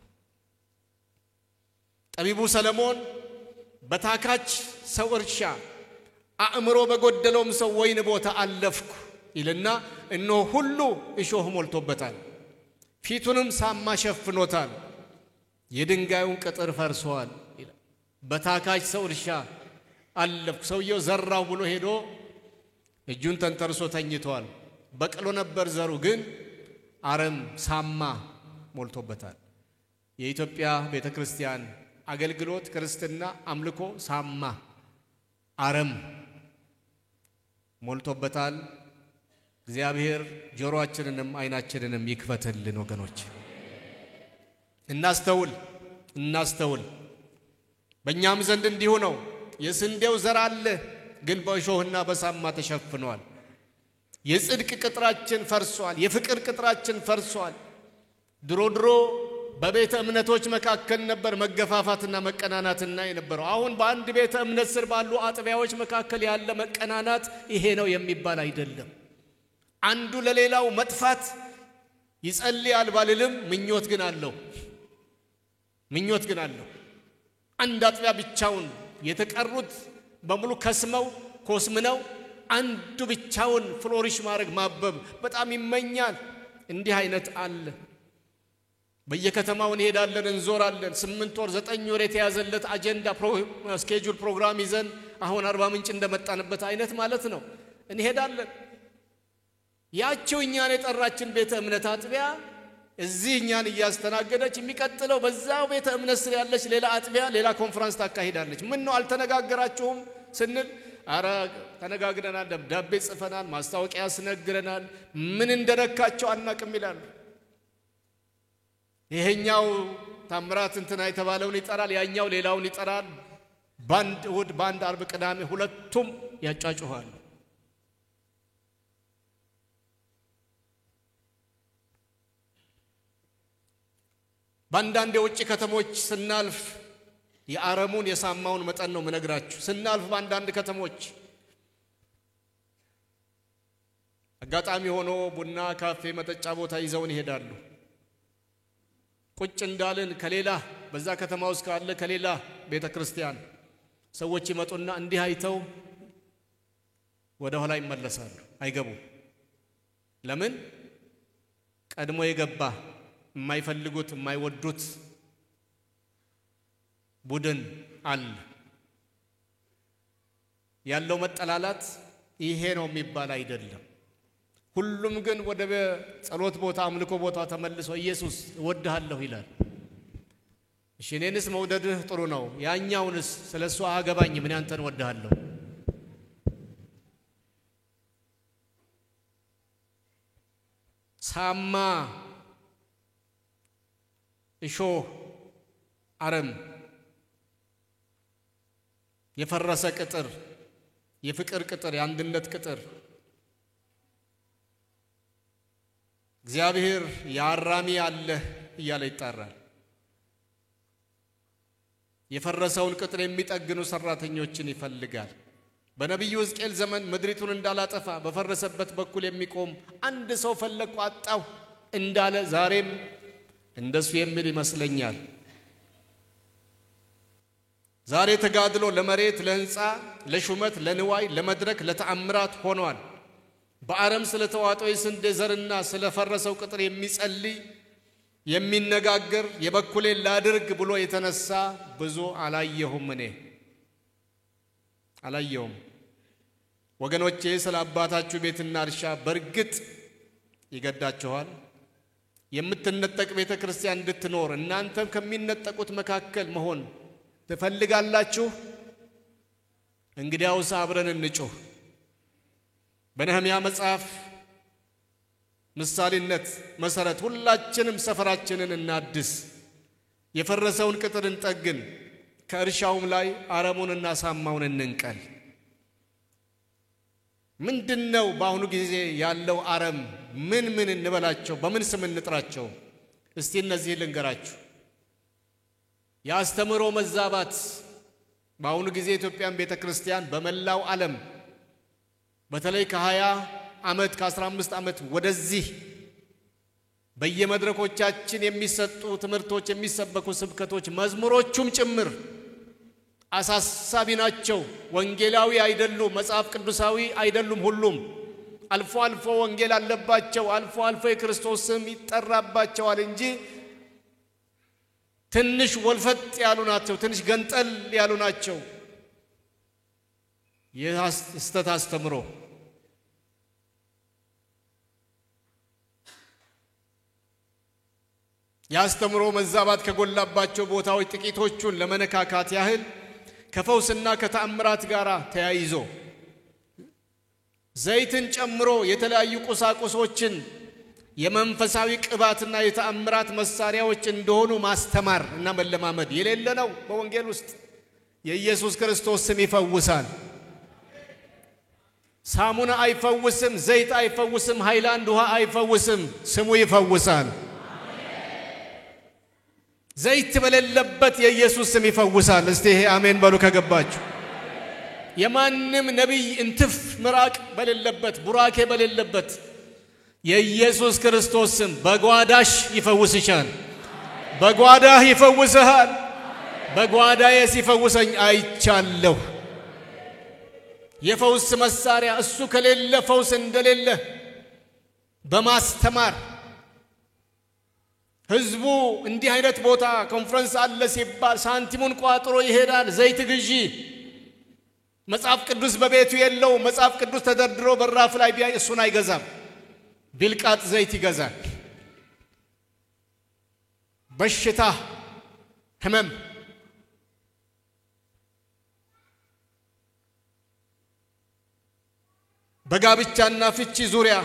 ጠቢቡ ሰለሞን በታካች ሰው እርሻ አእምሮ በጎደለውም ሰው ወይን ቦታ አለፍኩ ይልና እነሆ ሁሉ እሾህ ሞልቶበታል ፊቱንም ሳማ ሸፍኖታል የድንጋዩን ቅጥር ፈርሷል ይላል በታካች ሰው እርሻ አለፍኩ ሰውየው ዘራው ብሎ ሄዶ እጁን ተንተርሶ ተኝቷል በቅሎ ነበር ዘሩ ግን አረም ሳማ ሞልቶበታል የኢትዮጵያ ቤተክርስቲያን አገልግሎት ክርስትና አምልኮ ሳማ አረም ሞልቶበታል እግዚአብሔር ጆሮአችንንም አይናችንንም ይክፈትልን ወገኖች እናስተውል በእኛም ዘንድ እንዲሁ ነው የስንዴው ዘር አለ ግን በእሾህና በሳማ ተሸፍኗል የጽድቅ ቅጥራችን ፈርሷል የፍቅር ቅጥራችን ፈርሷል ድሮ በቤተ እምነቶች መካከል ነበር መገፋፋትና መቀናናትና የነበረው አሁን በአንድ ቤተ እምነት ስር ባሉ አጥቢያዎች መካከል ያለ መቀናናት ይሄ ነው የሚባል አይደለም አንዱ ለሌላው መጥፋት ይጸልያል ባልልም ምኞት ግን አለው አንድ አጥቢያ ብቻውን የተቀሩት በሙሉ ከስመው ኮስምነው አንዱ ብቻውን ፍሎሪሽ ማድረግ ማበብ በጣም ይመኛል እንዲህ አይነት አለ በየከተማው እንሄዳለን እንዞራለን 8 ወር 9 ወር የተያዘለት አጀንዳ ስኬጁል ፕሮግራም ይዘን አሁን 40 ምንጭ እንደመጣንበት አይነት ማለት ነው እንሄዳለን ያቸው እኛን የጠራችን ቤተ እምነት አጥቢያ እዚህ እኛን እያስተናገደች የሚቀጥለው በዛው ቤተ እምነት ስር ያለች ሌላ አጥቢያ ሌላ ኮንፈረንስ ታካሂዳለች። ምን ነው አልተነጋገራችሁም ስንል አረ ተነጋግረናል፣ ደብዳቤ ጽፈናል፣ ማስታወቂያ ያስነግረናል፣ ምን እንደነካቸው አናቅም ይላሉ። ይሄኛው ታምራት እንትና የተባለውን ይጠራል፣ ያኛው ሌላውን ይጠራል። ባንድ እሑድ ባንድ አርብ ቅዳሜ ሁለቱም ያጫጩሃል። ባንዳንድ የውጭ ከተሞች ስናልፍ የአረሙን የሳማውን መጠን ነው ምነግራችሁ። ስናልፍ ባንዳንድ ከተሞች አጋጣሚ ሆኖ ቡና ካፌ መጠጫ ቦታ ይዘውን ይሄዳሉ። ቁጭ እንዳልን ከሌላ በዛ ከተማ ውስጥ ካለ ከሌላ ቤተክርስቲያን ሰዎች ይመጡና እንዲህ አይተው ወደ ኋላ ይመለሳሉ፣ አይገቡም። ለምን? ቀድሞ የገባ የማይፈልጉት የማይወዱት ቡድን አለ። ያለው መጠላላት ይሄ ነው የሚባል አይደለም። ሁሉም ግን ወደ ጸሎት ቦታ አምልኮ ቦታ ተመልሶ ኢየሱስ እወድሃለሁ ይላል። እሺ እኔንስ መውደድህ ጥሩ ነው፣ ያኛውንስ ስለሱ አገባኝም እኔ አንተን እወድሃለሁ። ሳማ እሾህ አረም የፈረሰ ቅጥር የፍቅር ቅጥር የአንድነት ቅጥር እግዚአብሔር ያራሚ አለ እያለ ይጣራል። የፈረሰውን ቅጥር የሚጠግኑ ሰራተኞችን ይፈልጋል። በነብዩ ሕዝቅኤል ዘመን ምድሪቱን እንዳላጠፋ በፈረሰበት በኩል የሚቆም አንድ ሰው ፈለግኩ አጣሁ እንዳለ ዛሬም እንደሱ የሚል ይመስለኛል። ዛሬ ተጋድሎ ለመሬት ለህንጻ ለሹመት ለንዋይ ለመድረክ ለተአምራት ሆኗል። በአረም ስለተዋጠው የስንዴ ዘርና ስለፈረሰው ቅጥር የሚጸልይ የሚነጋገር የበኩሌን ላድርግ ብሎ የተነሳ ብዙ አላየሁም። እኔ አላየሁም። ወገኖቼ ስለ አባታችሁ ቤትና እርሻ በርግጥ ይገዳችኋል። የምትነጠቅ ቤተ ክርስቲያን እንድትኖር እናንተም ከሚነጠቁት መካከል መሆን ትፈልጋላችሁ? እንግዲያውስ አብረን እንጩህ። በነህምያ መጽሐፍ ምሳሌነት መሰረት ሁላችንም ሰፈራችንን እናድስ፣ የፈረሰውን ቅጥር እንጠግን፣ ከእርሻውም ላይ አረሙንና ሳማውን እንንቀል። ምንድነው በአሁኑ ጊዜ ያለው አረም? ምን እንበላቸው? በምን ስም እንጥራቸው? እስቲ እነዚህ ልንገራችሁ። ያስተምሮ መዛባት በአሁኑ ጊዜ ኢትዮጵያን ቤተክርስቲያን በመላው ዓለም በተለይ ከ20 ዓመት ከ15 ዓመት ወደዚህ በየመድረኮቻችን የሚሰጡ ትምህርቶች የሚሰበኩ ስብከቶች መዝሙሮቹም ጭምር አሳሳቢ ናቸው። ወንጌላዊ አይደሉም፣ መጽሐፍ ቅዱሳዊ አይደሉም። ሁሉም አልፎ አልፎ ወንጌል አለባቸው፣ አልፎ አልፎ የክርስቶስ ስም ይጠራባቸዋል እንጂ ትንሽ ወልፈጥ ያሉ ናቸው፣ ትንሽ ገንጠል ያሉ ናቸው። የስተት አስተምሮ ያስተምሮ መዛባት ከጎላባቸው ቦታዎች ጥቂቶቹን ለመነካካት ያህል ከፈውስና ከተአምራት ጋር ተያይዞ ዘይትን ጨምሮ የተለያዩ ቁሳቁሶችን የመንፈሳዊ ቅባትና የተአምራት መሳሪያዎች እንደሆኑ ማስተማር እና መለማመድ የሌለ ነው። በወንጌል ውስጥ የኢየሱስ ክርስቶስ ስም ይፈውሳል። ሳሙና አይፈውስም፣ ዘይት አይፈውስም፣ ሃይላንድ ውሃ አይፈውስም፣ ስሙ ይፈውሳል። ዘይት በሌለበት የኢየሱስ ስም ይፈውሳል። እስቲ ይሄ አሜን በሉ ከገባችሁ። የማንም ነብይ እንትፍ ምራቅ በሌለበት ቡራኬ በሌለበት የኢየሱስ ክርስቶስ ስም በጓዳሽ ይፈውስሻል። በጓዳህ ይፈውስሃል። በጓዳዬ ሲፈውሰኝ አይቻለሁ። የፈውስ መሳሪያ እሱ ከሌለ ፈውስ እንደሌለ በማስተማር ህዝቡ እንዲህ አይነት ቦታ ኮንፈረንስ አለ ሲባል ሳንቲሙን ቋጥሮ ይሄዳል። ዘይት ግዢ መጽሐፍ ቅዱስ በቤቱ የለው። መጽሐፍ ቅዱስ ተደርድሮ በራፍ ላይ ቢያይ እሱን አይገዛም። ቢልቃጥ ዘይት ይገዛል። በሽታ ህመም በጋብቻና ፍቺ ዙሪያ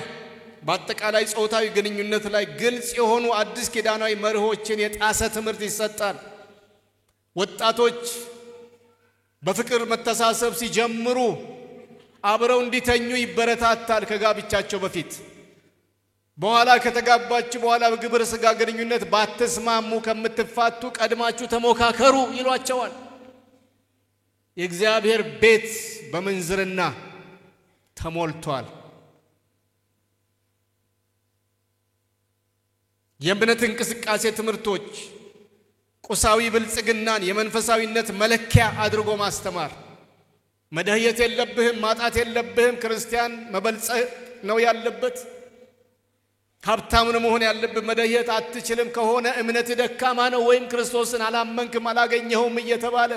በአጠቃላይ ጾታዊ ግንኙነት ላይ ግልጽ የሆኑ አዲስ ኪዳናዊ መርሆችን የጣሰ ትምህርት ይሰጣል። ወጣቶች በፍቅር መተሳሰብ ሲጀምሩ አብረው እንዲተኙ ይበረታታል ከጋብቻቸው በፊት። በኋላ ከተጋባችሁ በኋላ በግብረ ሥጋ ግንኙነት ባትስማሙ ከምትፋቱ ቀድማችሁ ተሞካከሩ ይሏቸዋል። የእግዚአብሔር ቤት በምንዝርና ተሞልቷል። የእምነት እንቅስቃሴ ትምህርቶች ቁሳዊ ብልጽግናን የመንፈሳዊነት መለኪያ አድርጎ ማስተማር። መደህየት የለብህም፣ ማጣት የለብህም፣ ክርስቲያን መበልጸግ ነው ያለበት። ሀብታም መሆን ያለብህ መደህየት አትችልም ከሆነ እምነት ደካማ ነው ወይም ክርስቶስን አላመንክም አላገኘኸውም እየተባለ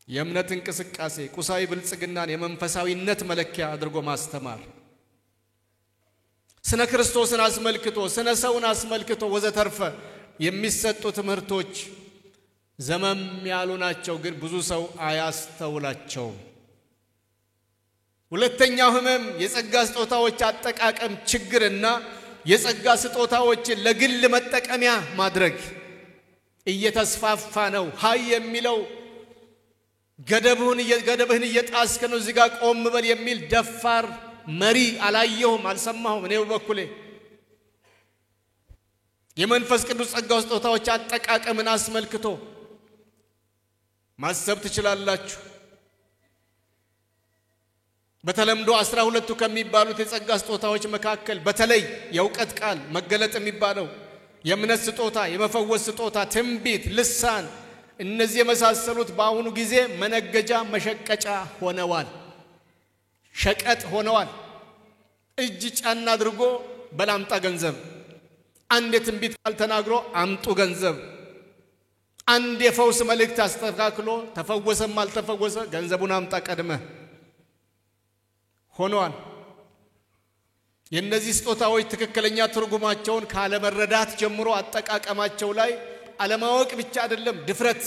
የእምነት እንቅስቃሴ ቁሳዊ ብልጽግናን የመንፈሳዊነት መለኪያ አድርጎ ማስተማር። ስነ ክርስቶስን አስመልክቶ ስነ ሰውን አስመልክቶ ወዘተርፈ የሚሰጡ ትምህርቶች ዘመም ያሉ ናቸው፣ ግን ብዙ ሰው አያስተውላቸው። ሁለተኛው ህመም የጸጋ ስጦታዎች አጠቃቀም ችግርና የጸጋ ስጦታዎችን ለግል መጠቀሚያ ማድረግ እየተስፋፋ ነው። ሃይ የሚለው ገደብህን እየጣስክ ነው፣ እዚህ ጋር ቆም በል የሚል ደፋር መሪ አላየሁም፣ አልሰማሁም። እኔ በበኩሌ የመንፈስ ቅዱስ ጸጋ ስጦታዎች አጠቃቀምን አስመልክቶ ማሰብ ትችላላችሁ። በተለምዶ 12ቱ ከሚባሉት የጸጋ ስጦታዎች መካከል በተለይ የእውቀት ቃል መገለጥ የሚባለው፣ የእምነት ስጦታ፣ የመፈወስ ስጦታ፣ ትንቢት፣ ልሳን፣ እነዚህ የመሳሰሉት በአሁኑ ጊዜ መነገጃ መሸቀጫ ሆነዋል፣ ሸቀጥ ሆነዋል። እጅ ጫና አድርጎ በላምጣ ገንዘብ፣ አንድ የትንቢት ቃል ተናግሮ አምጡ ገንዘብ፣ አንድ የፈውስ መልእክት አስተካክሎ ተፈወሰም አልተፈወሰ ገንዘቡን አምጣ ቀድመ ሆነዋል። የእነዚህ ስጦታዎች ትክክለኛ ትርጉማቸውን ካለመረዳት ጀምሮ አጠቃቀማቸው ላይ አለማወቅ ብቻ አይደለም፣ ድፍረት፣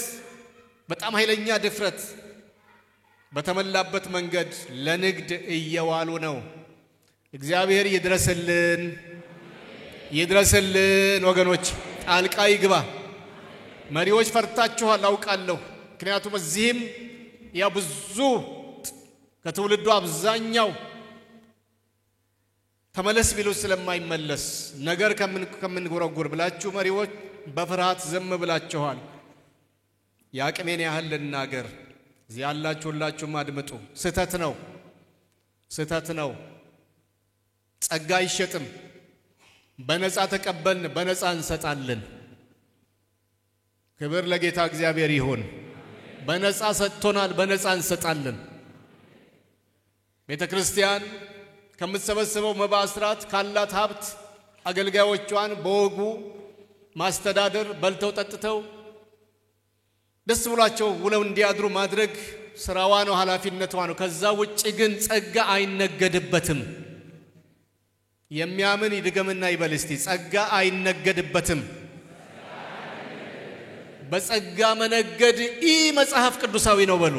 በጣም ኃይለኛ ድፍረት በተመላበት መንገድ ለንግድ እየዋሉ ነው። እግዚአብሔር ይድረስልን፣ ይድረስልን ወገኖች፣ ጣልቃ ይግባ። መሪዎች ፈርታችኋል አውቃለሁ። ምክንያቱም እዚህም ያ ብዙ ከትውልዱ አብዛኛው ተመለስ ቢሉት ስለማይመለስ ነገር ከምን ጎረጎር ብላችሁ መሪዎች በፍርሃት ዝም ብላችኋል። ያቅሜን ያህል ልናገር፣ እዚህ ያላችሁ ሁላችሁም አድምጡ። ስተት ነው። ጸጋ አይሸጥም። በነፃ ተቀበልን፣ በነፃ እንሰጣለን። ክብር ለጌታ እግዚአብሔር ይሁን። በነፃ ሰጥቶናል፣ በነፃ እንሰጣለን። ቤተክርስቲያን ከምትሰበስበው መባ አስራት ካላት ሀብት አገልጋዮቿን በወጉ ማስተዳደር፣ በልተው ጠጥተው ደስ ብሏቸው ውለው እንዲያድሩ ማድረግ ስራዋ ነው፣ ኃላፊነቷ ነው። ከዛ ውጪ ግን ጸጋ አይነገድበትም። የሚያምን ይድገምና ይበል እስቲ፣ ጸጋ አይነገድበትም። በጸጋ መነገድ መጽሐፍ ቅዱሳዊ ነው በሉ።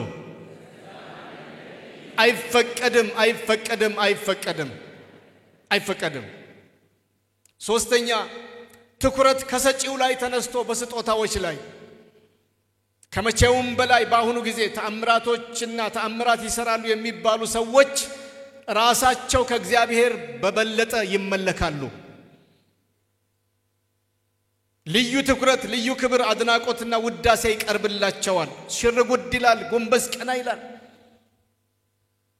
አይፈቀድም። ሶስተኛ ትኩረት ከሰጪው ላይ ተነስቶ በስጦታዎች ላይ ከመቼውም በላይ በአሁኑ ጊዜ ተአምራቶችና ተአምራት ይሰራሉ የሚባሉ ሰዎች ራሳቸው ከእግዚአብሔር በበለጠ ይመለካሉ። ልዩ ትኩረት፣ ልዩ ክብር፣ አድናቆትና ውዳሴ ይቀርብላቸዋል። ሽርጉድ ይላል፣ ጎንበስ ቀና ይላል።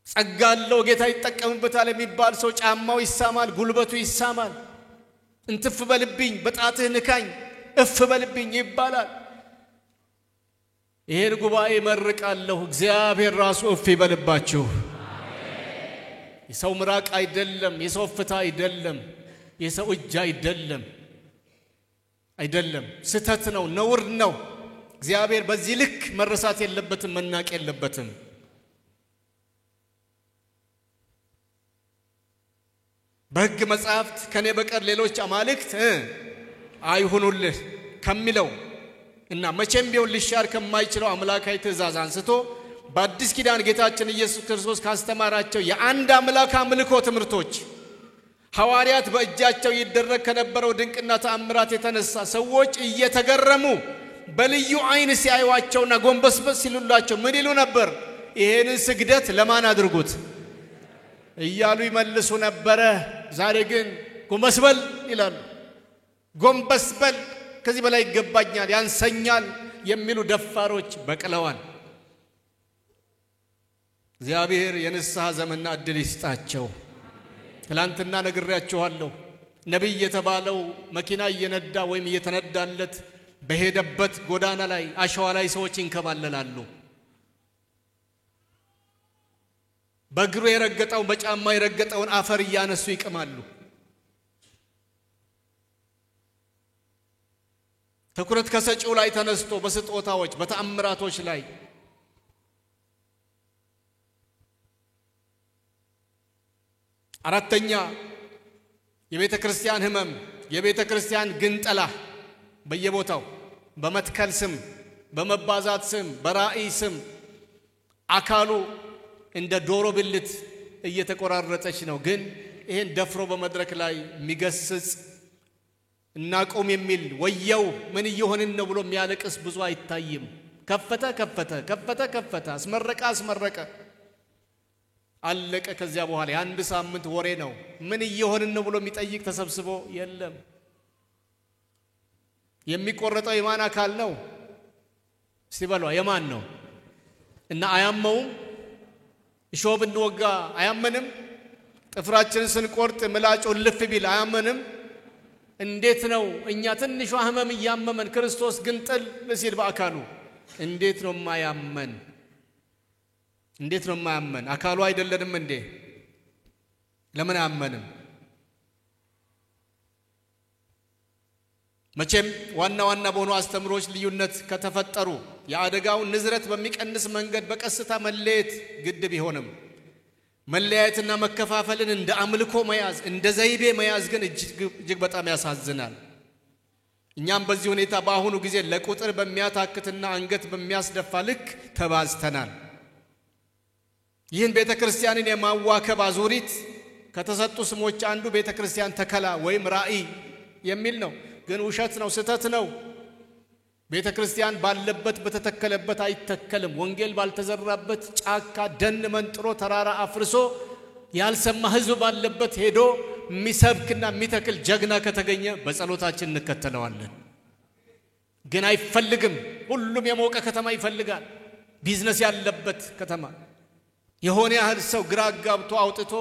ጸጋ አለው ጌታ ይጠቀምበታል የሚባል ሰው ጫማው ይሳማል፣ ጉልበቱ ይሳማል። እንትፍ በልብኝ፣ በጣትህ ንካኝ፣ እፍ በልብኝ ይባላል። ይሄን ጉባኤ መርቃለሁ፣ እግዚአብሔር ራሱ እፍ ይበልባችሁ። የሰው ምራቅ አይደለም፣ የሰው ፍታ አይደለም፣ የሰው እጅ አይደለም። ስተት ነው፣ ነውር ነው። እግዚአብሔር በዚህ ልክ መረሳት የለበትም፣ መናቅ የለበትም። በሕግ መጻሕፍት ከኔ በቀር ሌሎች አማልክት አይሁኑልህ ከሚለው እና መቼም ቢሆን ሊሻር ከማይችለው አምላካዊ ትእዛዝ አንስቶ በአዲስ ኪዳን ጌታችን ኢየሱስ ክርስቶስ ካስተማራቸው የአንድ አምላክ አምልኮ ትምህርቶች ሐዋርያት በእጃቸው ይደረግ ከነበረው ድንቅና ተአምራት የተነሳ ሰዎች እየተገረሙ በልዩ አይን ሲያዩዋቸውና ጎንበስበስ ሲሉላቸው ምን ይሉ ነበር? ይሄንን ስግደት ለማን አድርጉት እያሉ ይመልሱ ነበር። ዛሬ ግን ጎንበስበል ይላሉ። ጎንበስበል ከዚህ በላይ ይገባኛል፣ ያንሰኛል የሚሉ ደፋሮች በቅለዋል። እግዚአብሔር የንስሐ ዘመንና ዕድል ይስጣቸው። ትላንትና ነግሬያችኋለሁ። ነቢይ የተባለው መኪና እየነዳ ወይም እየተነዳለት በሄደበት ጎዳና ላይ አሸዋ ላይ ሰዎች ይንከባለላሉ። በእግሩ የረገጠው በጫማ የረገጠውን አፈር እያነሱ ይቅማሉ። ትኩረት ከሰጪው ላይ ተነስቶ በስጦታዎች በተአምራቶች ላይ አራተኛ የቤተ ክርስቲያን ህመም፣ የቤተ ክርስቲያን ግንጠላ በየቦታው በመትከል ስም፣ በመባዛት ስም፣ በራእይ ስም አካሉ እንደ ዶሮ ብልት እየተቆራረጠች ነው። ግን ይሄን ደፍሮ በመድረክ ላይ የሚገስጽ እናቆም የሚል ወየው ምን እየሆንን ነው ብሎ የሚያለቅስ ብዙ አይታይም። ከፈተ አስመረቀ አለቀ። ከዚያ በኋላ የአንድ ሳምንት ወሬ ነው። ምን እየሆንን ነው ብሎ የሚጠይቅ ተሰብስቦ የለም። የሚቆረጠው የማን አካል ነው? ሲበሏ የማን ነው? እና አያመውም? እሾህ ብንወጋ አያመንም? ጥፍራችንን ስንቆርጥ ምላጩ ልፍ ቢል አያመንም? እንዴት ነው እኛ ትንሿ ህመም እያመመን ክርስቶስ ግን ጥል ሲል በአካሉ እንዴት ነው የማያመን? አካሉ አይደለንም እንዴ? ለምን አያመንም? መቼም ዋና በሆኑ አስተምሮች ልዩነት ከተፈጠሩ የአደጋውን ንዝረት በሚቀንስ መንገድ በቀስታ መለየት ግድ ቢሆንም መለያየትና መከፋፈልን እንደ አምልኮ መያዝ እንደ ዘይቤ መያዝ ግን እጅግ በጣም ያሳዝናል። እኛም በዚህ ሁኔታ በአሁኑ ጊዜ ለቁጥር በሚያታክትና አንገት በሚያስደፋ ልክ ተባዝተናል። ይህን ቤተክርስቲያንን የማዋከብ አዙሪት ከተሰጡ ስሞች አንዱ ቤተክርስቲያን ተከላ ወይም ራእይ የሚል ነው። ግን ውሸት ነው፣ ስተት ነው። ቤተክርስቲያን ባለበት በተተከለበት አይተከልም። ወንጌል ባልተዘራበት ጫካ ደን መንጥሮ ተራራ አፍርሶ ያልሰማ ህዝብ ባለበት ሄዶ የሚሰብክና የሚተክል ጀግና ከተገኘ በጸሎታችን እንከተለዋለን። ግን አይፈልግም። ሁሉም የሞቀ ከተማ ይፈልጋል። ቢዝነስ ያለበት ከተማ የሆነ ያህል ሰው ግራ ጋብቶ አውጥቶ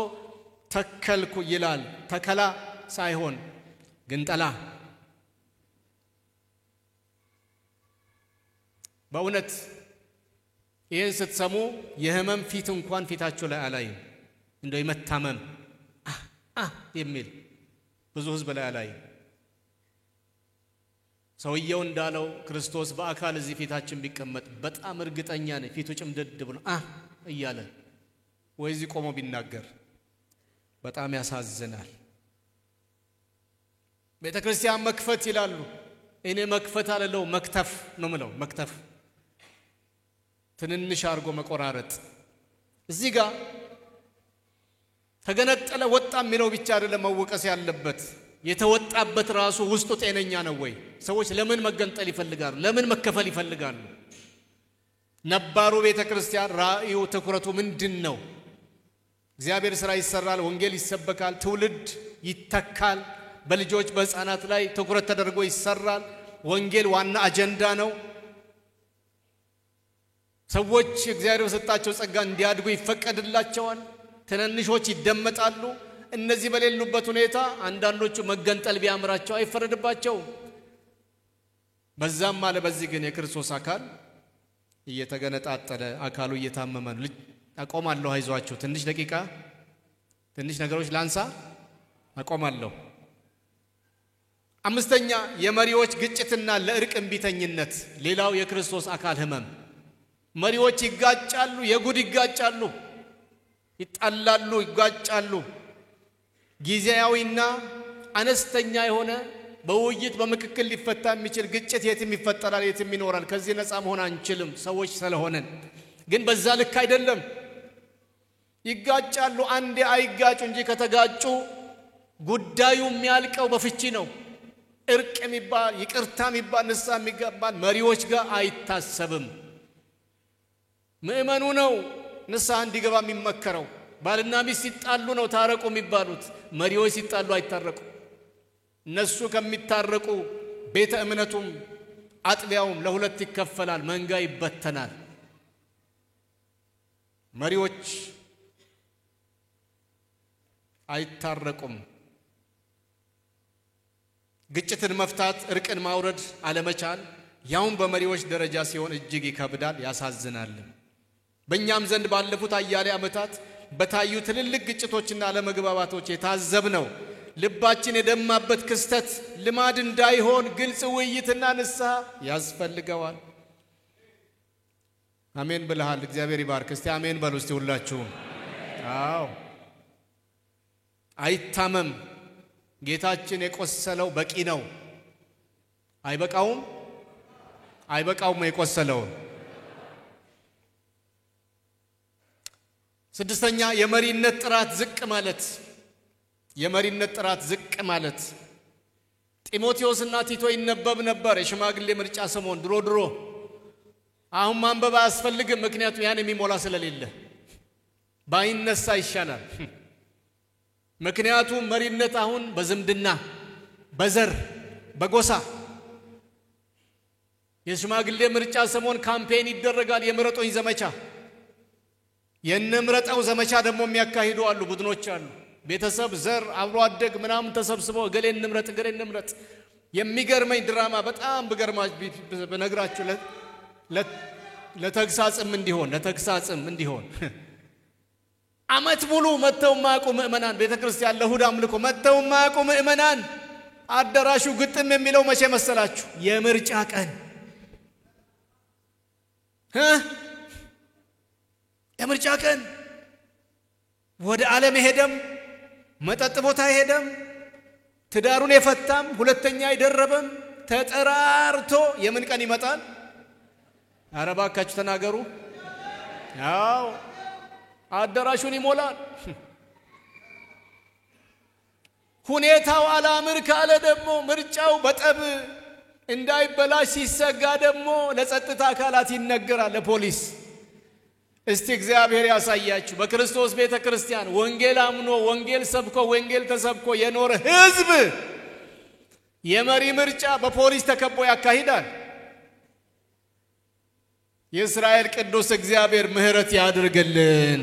ተከልኩ ይላል። ተከላ ሳይሆን ግንጠላ። በእውነት ይህን ስትሰሙ የህመም ፊት እንኳን ፊታችሁ ላይ አላይም። እንደው የመታመም የሚል ብዙ ህዝብ ላይ አላይም። ሰውየው እንዳለው ክርስቶስ በአካል እዚህ ፊታችን ቢቀመጥ በጣም እርግጠኛ ነኝ ፊቱ ጭምድድ ብሎ እያለ ወይ እዚህ ቆሞ ቢናገር በጣም ያሳዝናል። ቤተክርስቲያን መክፈት ይላሉ። እኔ መክፈት አለለው መክተፍ ነው ምለው። መክተፍ ትንንሽ አርጎ መቆራረጥ። እዚህ ጋር ተገነጠለ ወጣ የሚለው ብቻ አይደለም መወቀስ ያለበት። የተወጣበት ራሱ ውስጡ ጤነኛ ነው ወይ? ሰዎች ለምን መገንጠል ይፈልጋሉ? ለምን መከፈል ይፈልጋሉ? ነባሩ ቤተክርስቲያን ራእዩ ትኩረቱ ምንድነው? እግዚአብሔር ሥራ ይሰራል፣ ወንጌል ይሰበካል፣ ትውልድ ይተካል፣ በልጆች በሕፃናት ላይ ትኩረት ተደርጎ ይሰራል። ወንጌል ዋና አጀንዳ ነው። ሰዎች እግዚአብሔር በሰጣቸው ጸጋ እንዲያድጉ ይፈቀድላቸዋል። ትንንሾች ይደመጣሉ። እነዚህ በሌሉበት ሁኔታ አንዳንዶቹ መገንጠል ቢያምራቸው አይፈረድባቸው። በዛም አለ በዚህ ግን የክርስቶስ አካል እየተገነጣጠለ አካሉ እየታመመ ነው። አቆማለሁ፣ አይዟችሁ፣ ትንሽ ደቂቃ ትንሽ ነገሮች ላንሳ፣ አቆማለሁ። አምስተኛ የመሪዎች ግጭትና ለእርቅ እምቢተኝነት ሌላው የክርስቶስ አካል ህመም። መሪዎች ይጋጫሉ፣ የጉድ ይጋጫሉ፣ ይጣላሉ፣ ይጋጫሉ። ጊዜያዊና አነስተኛ የሆነ በውይይት በምክክል ሊፈታ የሚችል ግጭት የትም ይፈጠራል፣ የትም ይኖራል። ከዚህ ነፃ መሆን አንችልም ሰዎች ስለሆነን። ግን በዛ ልክ አይደለም። ይጋጫሉ፣ አንዴ አይጋጩ እንጂ ከተጋጩ ጉዳዩ የሚያልቀው በፍቺ ነው። እርቅ የሚባል ይቅርታ የሚባል ንስሐ የሚገባን መሪዎች ጋር አይታሰብም። ምእመኑ ነው ንስሐ እንዲገባ የሚመከረው። ባልና ሚስት ሲጣሉ ነው ታረቁ የሚባሉት። መሪዎች ሲጣሉ አይታረቁ። እነሱ ከሚታረቁ ቤተ እምነቱም አጥቢያውም ለሁለት ይከፈላል፣ መንጋ ይበተናል። መሪዎች አይታረቁም። ግጭትን መፍታት፣ እርቅን ማውረድ አለመቻል ያውም በመሪዎች ደረጃ ሲሆን እጅግ ይከብዳል፣ ያሳዝናል። በእኛም ዘንድ ባለፉት አያሌ ዓመታት በታዩ ትልልቅ ግጭቶችና አለመግባባቶች የታዘብነው ልባችን የደማበት ክስተት ልማድ እንዳይሆን ግልጽ ውይይትና ንስሐ ያስፈልገዋል። አሜን ብለሃል። እግዚአብሔር ይባርክ። እስቲ አሜን በሉ እስቲ ሁላችሁ። አዎ አይታመም። ጌታችን የቆሰለው በቂ ነው። አይበቃውም? አይበቃውም የቆሰለው። ስድስተኛ የመሪነት ጥራት ዝቅ ማለት። የመሪነት ጥራት ዝቅ ማለት። ጢሞቴዎስና ቲቶ ይነበብ ነበር የሽማግሌ ምርጫ ሰሞን ድሮ። አሁን ማንበብ አያስፈልግም፣ ምክንያቱም ያን የሚሞላ ስለሌለ ባይነሳ ይሻላል። ምክንያቱም መሪነት አሁን በዝምድና በዘር በጎሳ የሽማግሌ ምርጫ ሰሞን ካምፔን ይደረጋል። የምረጦኝ ዘመቻ የነምረጣው ዘመቻ ደግሞ የሚያካሂዱ አሉ፣ ቡድኖች አሉ። ቤተሰብ ዘር አብሮ አደግ ምናምን ተሰብስበው ገሌን እንምረጥ። የሚገርመኝ ድራማ በጣም በነግራችሁ ለተግሳጽም እንዲሆን አመት ሙሉ መተው ማያውቁ ምእመናን ቤተክርስቲያን ለእሁድ አምልኮ መተው ማያውቁ ምእመናን አዳራሹ ግጥም የሚለው መቼ መሰላችሁ? የምርጫ ቀን። የምርጫ ቀን ወደ ዓለም ሄደም መጠጥ ቦታ ሄደም ትዳሩን የፈታም ሁለተኛ አይደረበም ተጠራርቶ የምን ቀን ይመጣል? ኧረ እባካችሁ ተናገሩ። ያው አዳራሹን ይሞላል። ሁኔታው አላምር ካለ ደግሞ ምርጫው በጠብ እንዳይበላሽ ሲሰጋ ደግሞ ለጸጥታ አካላት ይነገራል፣ ለፖሊስ። እስቲ እግዚአብሔር ያሳያችሁ። በክርስቶስ ቤተክርስቲያን ወንጌል አምኖ ወንጌል ሰብኮ ወንጌል ተሰብኮ የኖረ ሕዝብ የመሪ ምርጫ በፖሊስ ተከቦ ያካሂዳል። የእስራኤል ቅዱስ እግዚአብሔር ምህረት ያድርግልን።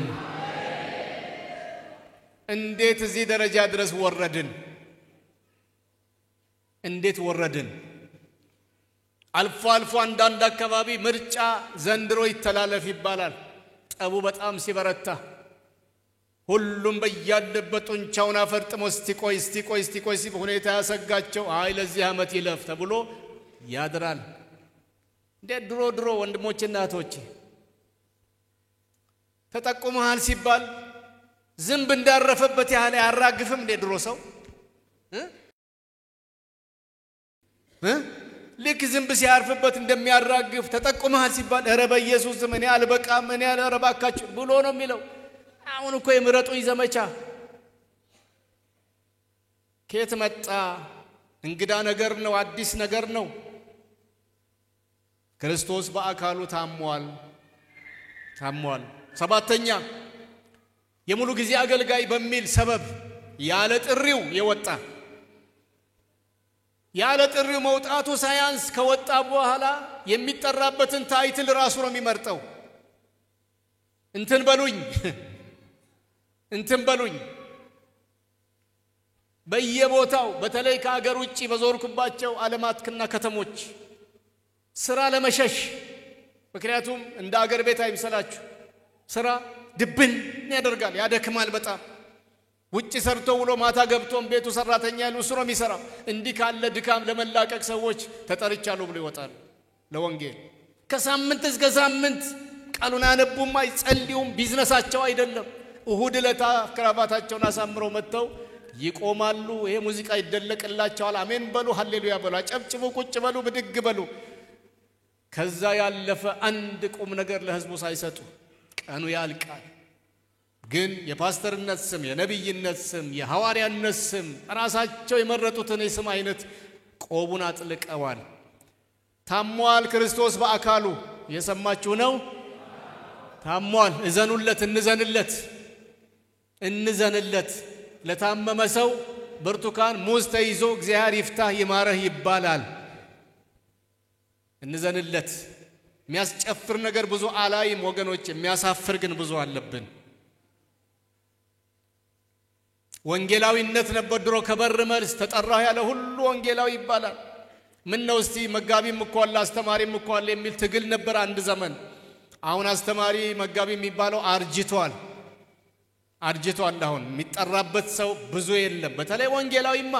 እንዴት እዚህ ደረጃ ድረስ ወረድን? እንዴት ወረድን? አልፎ አንዳንድ አካባቢ ምርጫ ዘንድሮ ይተላለፍ ይባላል። ጠቡ በጣም ሲበረታ ሁሉም በያለበት ጡንቻውን አፈርጥሞ እስቲ ቆይ ሁኔታ ያሰጋቸው አይ ለዚህ ዓመት ይለፍ ተብሎ ያድራል። እንደ ድሮ ወንድሞችና እህቶቼ ተጠቁመሃል ሲባል ዝንብ እንዳረፈበት ያህል ያራግፍም እንደ ድሮ ሰው ልክ ዝንብ ሲያርፍበት እንደሚያራግፍ ተጠቁመሃል ሲባል ኧረ በኢየሱስ ስም እኔ አልበቃም እኔ አልረባካችሁ ብሎ ነው የሚለው። አሁን እኮ የምረጡኝ ዘመቻ ከየት መጣ? እንግዳ ነገር ነው፣ አዲስ ነገር ነው። ክርስቶስ በአካሉ ታሟል። ሰባተኛ የሙሉ ጊዜ አገልጋይ በሚል ሰበብ ያለ ጥሪው የወጣ ያለ ጥሪው መውጣቱ ሳያንስ ከወጣ በኋላ የሚጠራበትን ታይትል ራሱ ነው የሚመርጠው። እንትን በሉኝ በየቦታው በተለይ ከሀገር ውጪ በዞርኩባቸው ዓለማትና ከተሞች ስራ ለመሸሽ። ምክንያቱም እንደ ሀገር ቤት አይምሰላችሁ፣ ስራ ድብን ያደርጋል፣ ያደክማል በጣም። ውጪ ሰርቶ ውሎ ማታ ገብቶም ቤቱ ሰራተኛ ያለው እሱ ነው የሚሰራው። እንዲህ ካለ ድካም ለመላቀቅ ሰዎች ተጠርቻለሁ ብሎ ይወጣሉ ለወንጌል። ከሳምንት እስከ ሳምንት ቃሉን አነቡም አይጸልዩም፣ ቢዝነሳቸው አይደለም። እሁድ ለታ ክራባታቸውን አሳምረው መጥተው ይቆማሉ። ይሄ ሙዚቃ ይደለቅላቸዋል። አሜን በሉ፣ ሃሌሉያ በሉ፣ አጨብጭቡ፣ ቁጭ በሉ፣ ብድግ በሉ። ከዛ ያለፈ አንድ ቁም ነገር ለህዝቡ ሳይሰጡ ቀኑ ያልቃል። ግን የፓስተርነት ስም፣ የነብይነት ስም፣ የሐዋርያነት ስም ራሳቸው የመረጡትን የስም አይነት ቆቡን አጥልቀዋል። ታሟል ክርስቶስ በአካሉ የሰማችሁ ነው። ታሟል። እዘኑለት፣ እንዘንለት። ለታመመ ሰው ብርቱካን ሙዝ ተይዞ እግዚአብሔር ይፍታህ ይማረህ ይባላል። እንዘንለት። የሚያስጨፍር ነገር ብዙ አላይም ወገኖች፣ የሚያሳፍር ግን ብዙ አለብን። ወንጌላዊነት ነበር ድሮ ከበር መልስ ተጠራሁ ያለ ሁሉ ወንጌላዊ ይባላል። ምን ነው እስቲ መጋቢም እኮ አለ አስተማሪም እኮ አለ የሚል ትግል ነበር አንድ ዘመን። አሁን አስተማሪ መጋቢ የሚባለው አርጅቷል። አሁን የሚጠራበት ሰው ብዙ የለም። በተለይ ወንጌላዊማ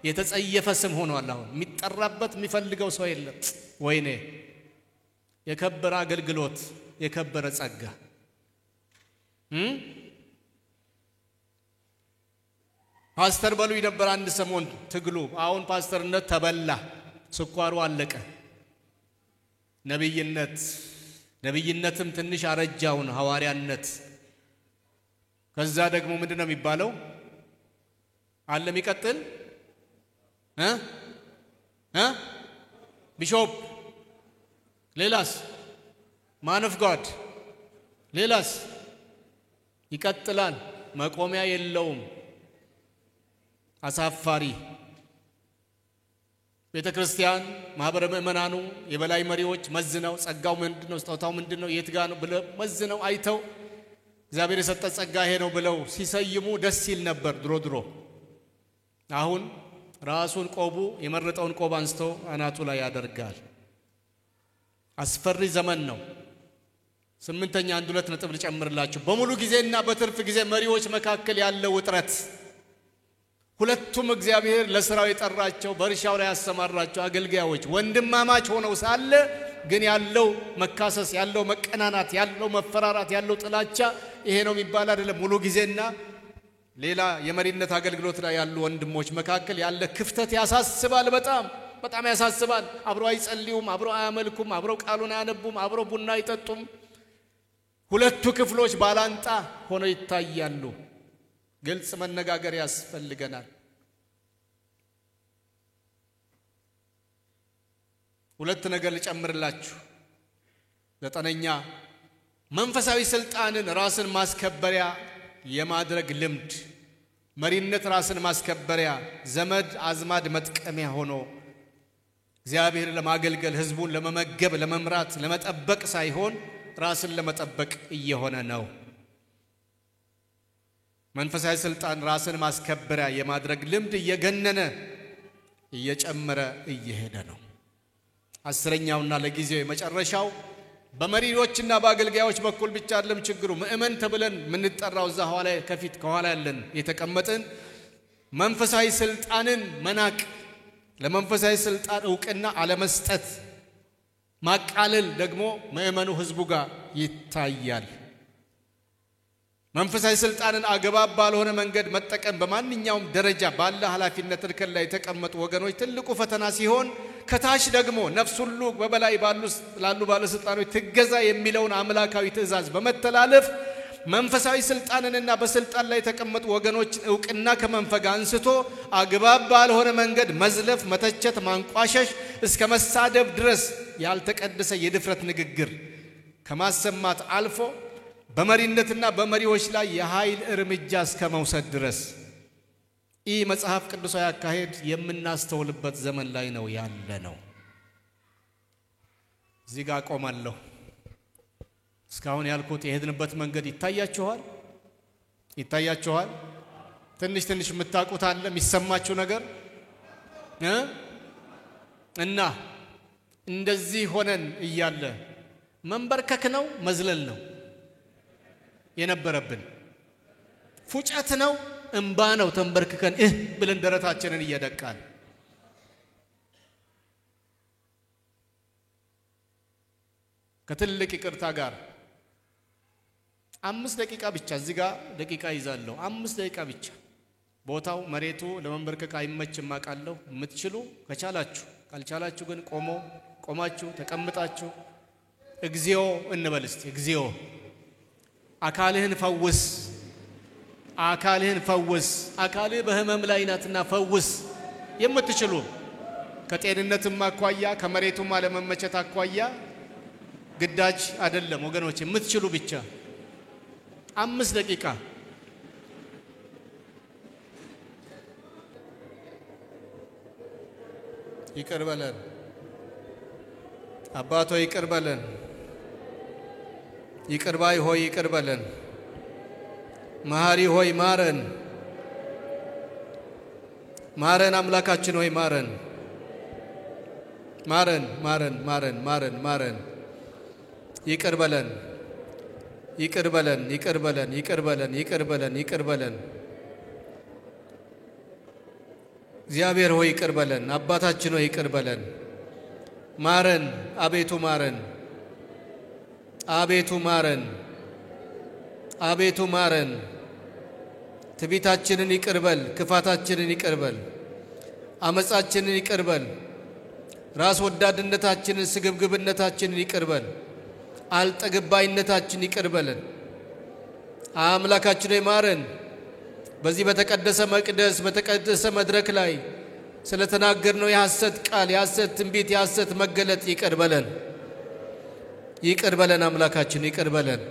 የተጸየፈ ስም ሆኗል። አሁን የሚጠራበት የሚፈልገው ሰው የለም። ወይኔ የከበረ አገልግሎት፣ የከበረ ጸጋ። ፓስተር በሉ ነበር አንድ ሰሞን ትግሉ። አሁን ፓስተርነት ተበላ፣ ስኳሩ አለቀ። ነብይነትም ትንሽ አረጃውን ሐዋርያነት። ከዛ ደግሞ ምንድነው የሚባለው? አለ የሚቀጥል ቢሾፕ፣ ሌላስ ማን ኦፍ ጋድ፣ ሌላስ ይቀጥላል። መቆሚያ የለውም። አሳፋሪ። ቤተክርስቲያን ማህበረ ምእመናኑ የበላይ መሪዎች መዝነው ጸጋው ምንድነው፣ ስጦታው ምንድነው፣ የት ጋር ነው ብለው መዝነው አይተው እግዚአብሔር የሰጠ ጸጋ ይሄ ነው ብለው ሲሰይሙ ደስ ይል ነበር ድሮ። አሁን ራሱን ቆቡ የመረጠውን ቆብ አንስቶ አናቱ ላይ ያደርጋል። አስፈሪ ዘመን ነው። ስምንተኛ አንድ ሁለት ነጥብ ልጨምርላችሁ። በሙሉ ጊዜና በትርፍ ጊዜ መሪዎች መካከል ያለው ውጥረት። ሁለቱም እግዚአብሔር ለሥራው የጠራቸው በእርሻው ላይ ያሰማራቸው አገልጋዮች ወንድማማች ሆነው ሳለ ግን ያለው መካሰስ፣ ያለው መቀናናት፣ ያለው መፈራራት፣ ያለው ጥላቻ ይሄ ነው የሚባል አይደለም። ሙሉ ጊዜና ሌላ የመሪነት አገልግሎት ላይ ያሉ ወንድሞች መካከል ያለ ክፍተት ያሳስባል። በጣም ያሳስባል። አብረው አይጸልዩም፣ አብረው አያመልኩም፣ አብረው ቃሉን አያነቡም፣ አብረው ቡና አይጠጡም። ሁለቱ ክፍሎች ባላንጣ ሆነው ይታያሉ። ግልጽ መነጋገር ያስፈልገናል። ሁለት ነገር ልጨምርላችሁ። 9ኛ መንፈሳዊ ስልጣንን ራስን ማስከበሪያ የማድረግ ልምድ። መሪነት ራስን ማስከበሪያ፣ ዘመድ አዝማድ መጥቀሚያ ሆኖ እግዚአብሔር ለማገልገል፣ ህዝቡን ለመመገብ፣ ለመምራት፣ ለመጠበቅ ሳይሆን ራስን ለመጠበቅ እየሆነ ነው። መንፈሳዊ ስልጣን ራስን ማስከበሪያ የማድረግ ልምድ እየገነነ እየጨመረ እየሄደ ነው። 10ኛውና ለጊዜው የመጨረሻው በመሪዎችና በአገልጋዮች በኩል ብቻ አይደለም ችግሩ። ምእመን ተብለን ምንጠራው እዛ ኋላ ከፊት ከኋላ ያለን የተቀመጥን መንፈሳዊ ስልጣንን መናቅ፣ ለመንፈሳዊ ስልጣን ዕውቅና አለመስጠት፣ ማቃለል ደግሞ ምእመኑ ህዝቡ ጋር ይታያል። መንፈሳዊ ስልጣንን አግባብ ባልሆነ መንገድ መጠቀም በማንኛውም ደረጃ ባለ ኃላፊነት እርከን ላይ የተቀመጡ ወገኖች ትልቁ ፈተና ሲሆን፣ ከታች ደግሞ ነፍስ ሁሉ በበላይ ላሉ ባለስልጣኖች ትገዛ የሚለውን አምላካዊ ትእዛዝ በመተላለፍ መንፈሳዊ ስልጣንንና በስልጣን ላይ የተቀመጡ ወገኖች ዕውቅና ከመንፈግ አንስቶ አግባብ ባልሆነ መንገድ መዝለፍ፣ መተቸት፣ ማንቋሸሽ እስከ መሳደብ ድረስ ያልተቀደሰ የድፍረት ንግግር ከማሰማት አልፎ በመሪነትና በመሪዎች ላይ የኃይል እርምጃ እስከ መውሰድ ድረስ ይህ መጽሐፍ ቅዱሳዊ አካሄድ የምናስተውልበት ዘመን ላይ ነው ያለ ነው። እዚህ ጋር ቆማለሁ። እስካሁን ያልኩት የሄድንበት መንገድ ይታያችኋል? ትንሽ የምታውቁት አለ የሚሰማችሁ ነገር እና እንደዚህ ሆነን እያለ መንበርከክ ነው መዝለል ነው የነበረብን? ፉጨት ነው እንባ ነው ተንበርክከን ብለን ደረታችንን እየደቃን? ከትልቅ ይቅርታ ጋር 5 ደቂቃ ብቻ እዚህ ጋር ደቂቃ ይዛለሁ። 5 ደቂቃ ብቻ ቦታው መሬቱ ለመንበርከክ አይመችም አቃለሁ የምትችሉ ከቻላችሁ ካልቻላችሁ ግን ቆማችሁ ተቀምጣችሁ እግዚኦ እንበል እስቲ እግዚኦ አካልህን ፈውስ አካልህ በህመም ላይ ናትና ፈውስ የምትችሉ ከጤንነትም አኳያ ከመሬቱም አለመመቸት አኳያ ግዳጅ አይደለም ወገኖች የምትችሉ ብቻ 5 ደቂቃ ይቅር በለን አባቶ ይቅር በለን ይቅር ባይ ሆይ ይቅር በለን መሐሪ ሆይ ማረን አምላካችን ሆይ ማረን ይቅር በለን እግዚአብሔር ሆይ ይቅር በለን አባታችን ሆይ ይቅር በለን ማረን አቤቱ ማረን ትዕቢታችንን ይቅር በል ክፋታችንን ይቅር በል አመጻችንን ይቅር በል ራስ ወዳድነታችንን ስግብግብነታችንን ይቅር በል አልጠግባይነታችንን ይቅር በለን አምላካችን ሆይ ማረን በዚህ በተቀደሰ መቅደስ በተቀደሰ መድረክ ላይ ስለተናገርነው የሐሰት ቃል የሐሰት ትንቢት የሐሰት መገለጥ ይቅር በለን አምላካችን ይቅር በለን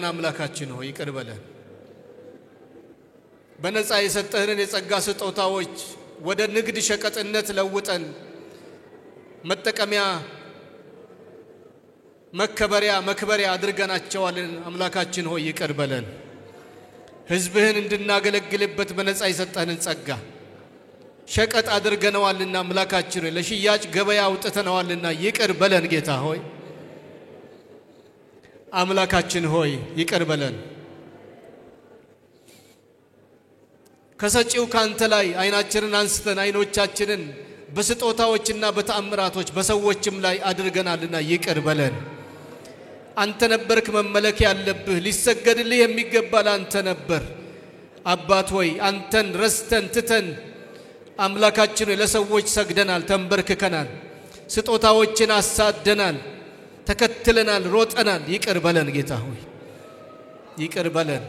አምላካችን ሆይ ይቅር በለን በነፃ የሰጠህንን የጸጋ ስጦታዎች ወደ ንግድ ሸቀጥነት ለውጠን መጠቀሚያ መክበሪያ አድርገናቸዋልን አምላካችን ሆይ ይቅር በለን ሕዝብህን እንድናገለግልበት በነፃ የሰጠህንን ጸጋ ሸቀጥ አድርገነዋልና አምላካችን ሆይ ለሽያጭ ገበያ አውጥተነዋልና ይቅር በለን ጌታ ሆይ አምላካችን ሆይ ይቅር በለን ከሰጪው ካንተ ላይ አይናችንን አንስተን አይኖቻችንን በስጦታዎችና በተአምራቶች በሰዎችም ላይ አድርገናልና ይቅር በለን አንተ ነበርክ መመለክ ያለብህ ሊሰገድልህ የሚገባ አንተ ነበር አባት ሆይ አንተን ረስተን ትተን አምላካችን ሆይ ለሰዎች ሰግደናል ተንበርክከናል ስጦታዎችን አሳደናል ተከትለናል ሮጠናል ይቅር በለን ጌታ ሆይ ይቅር በለን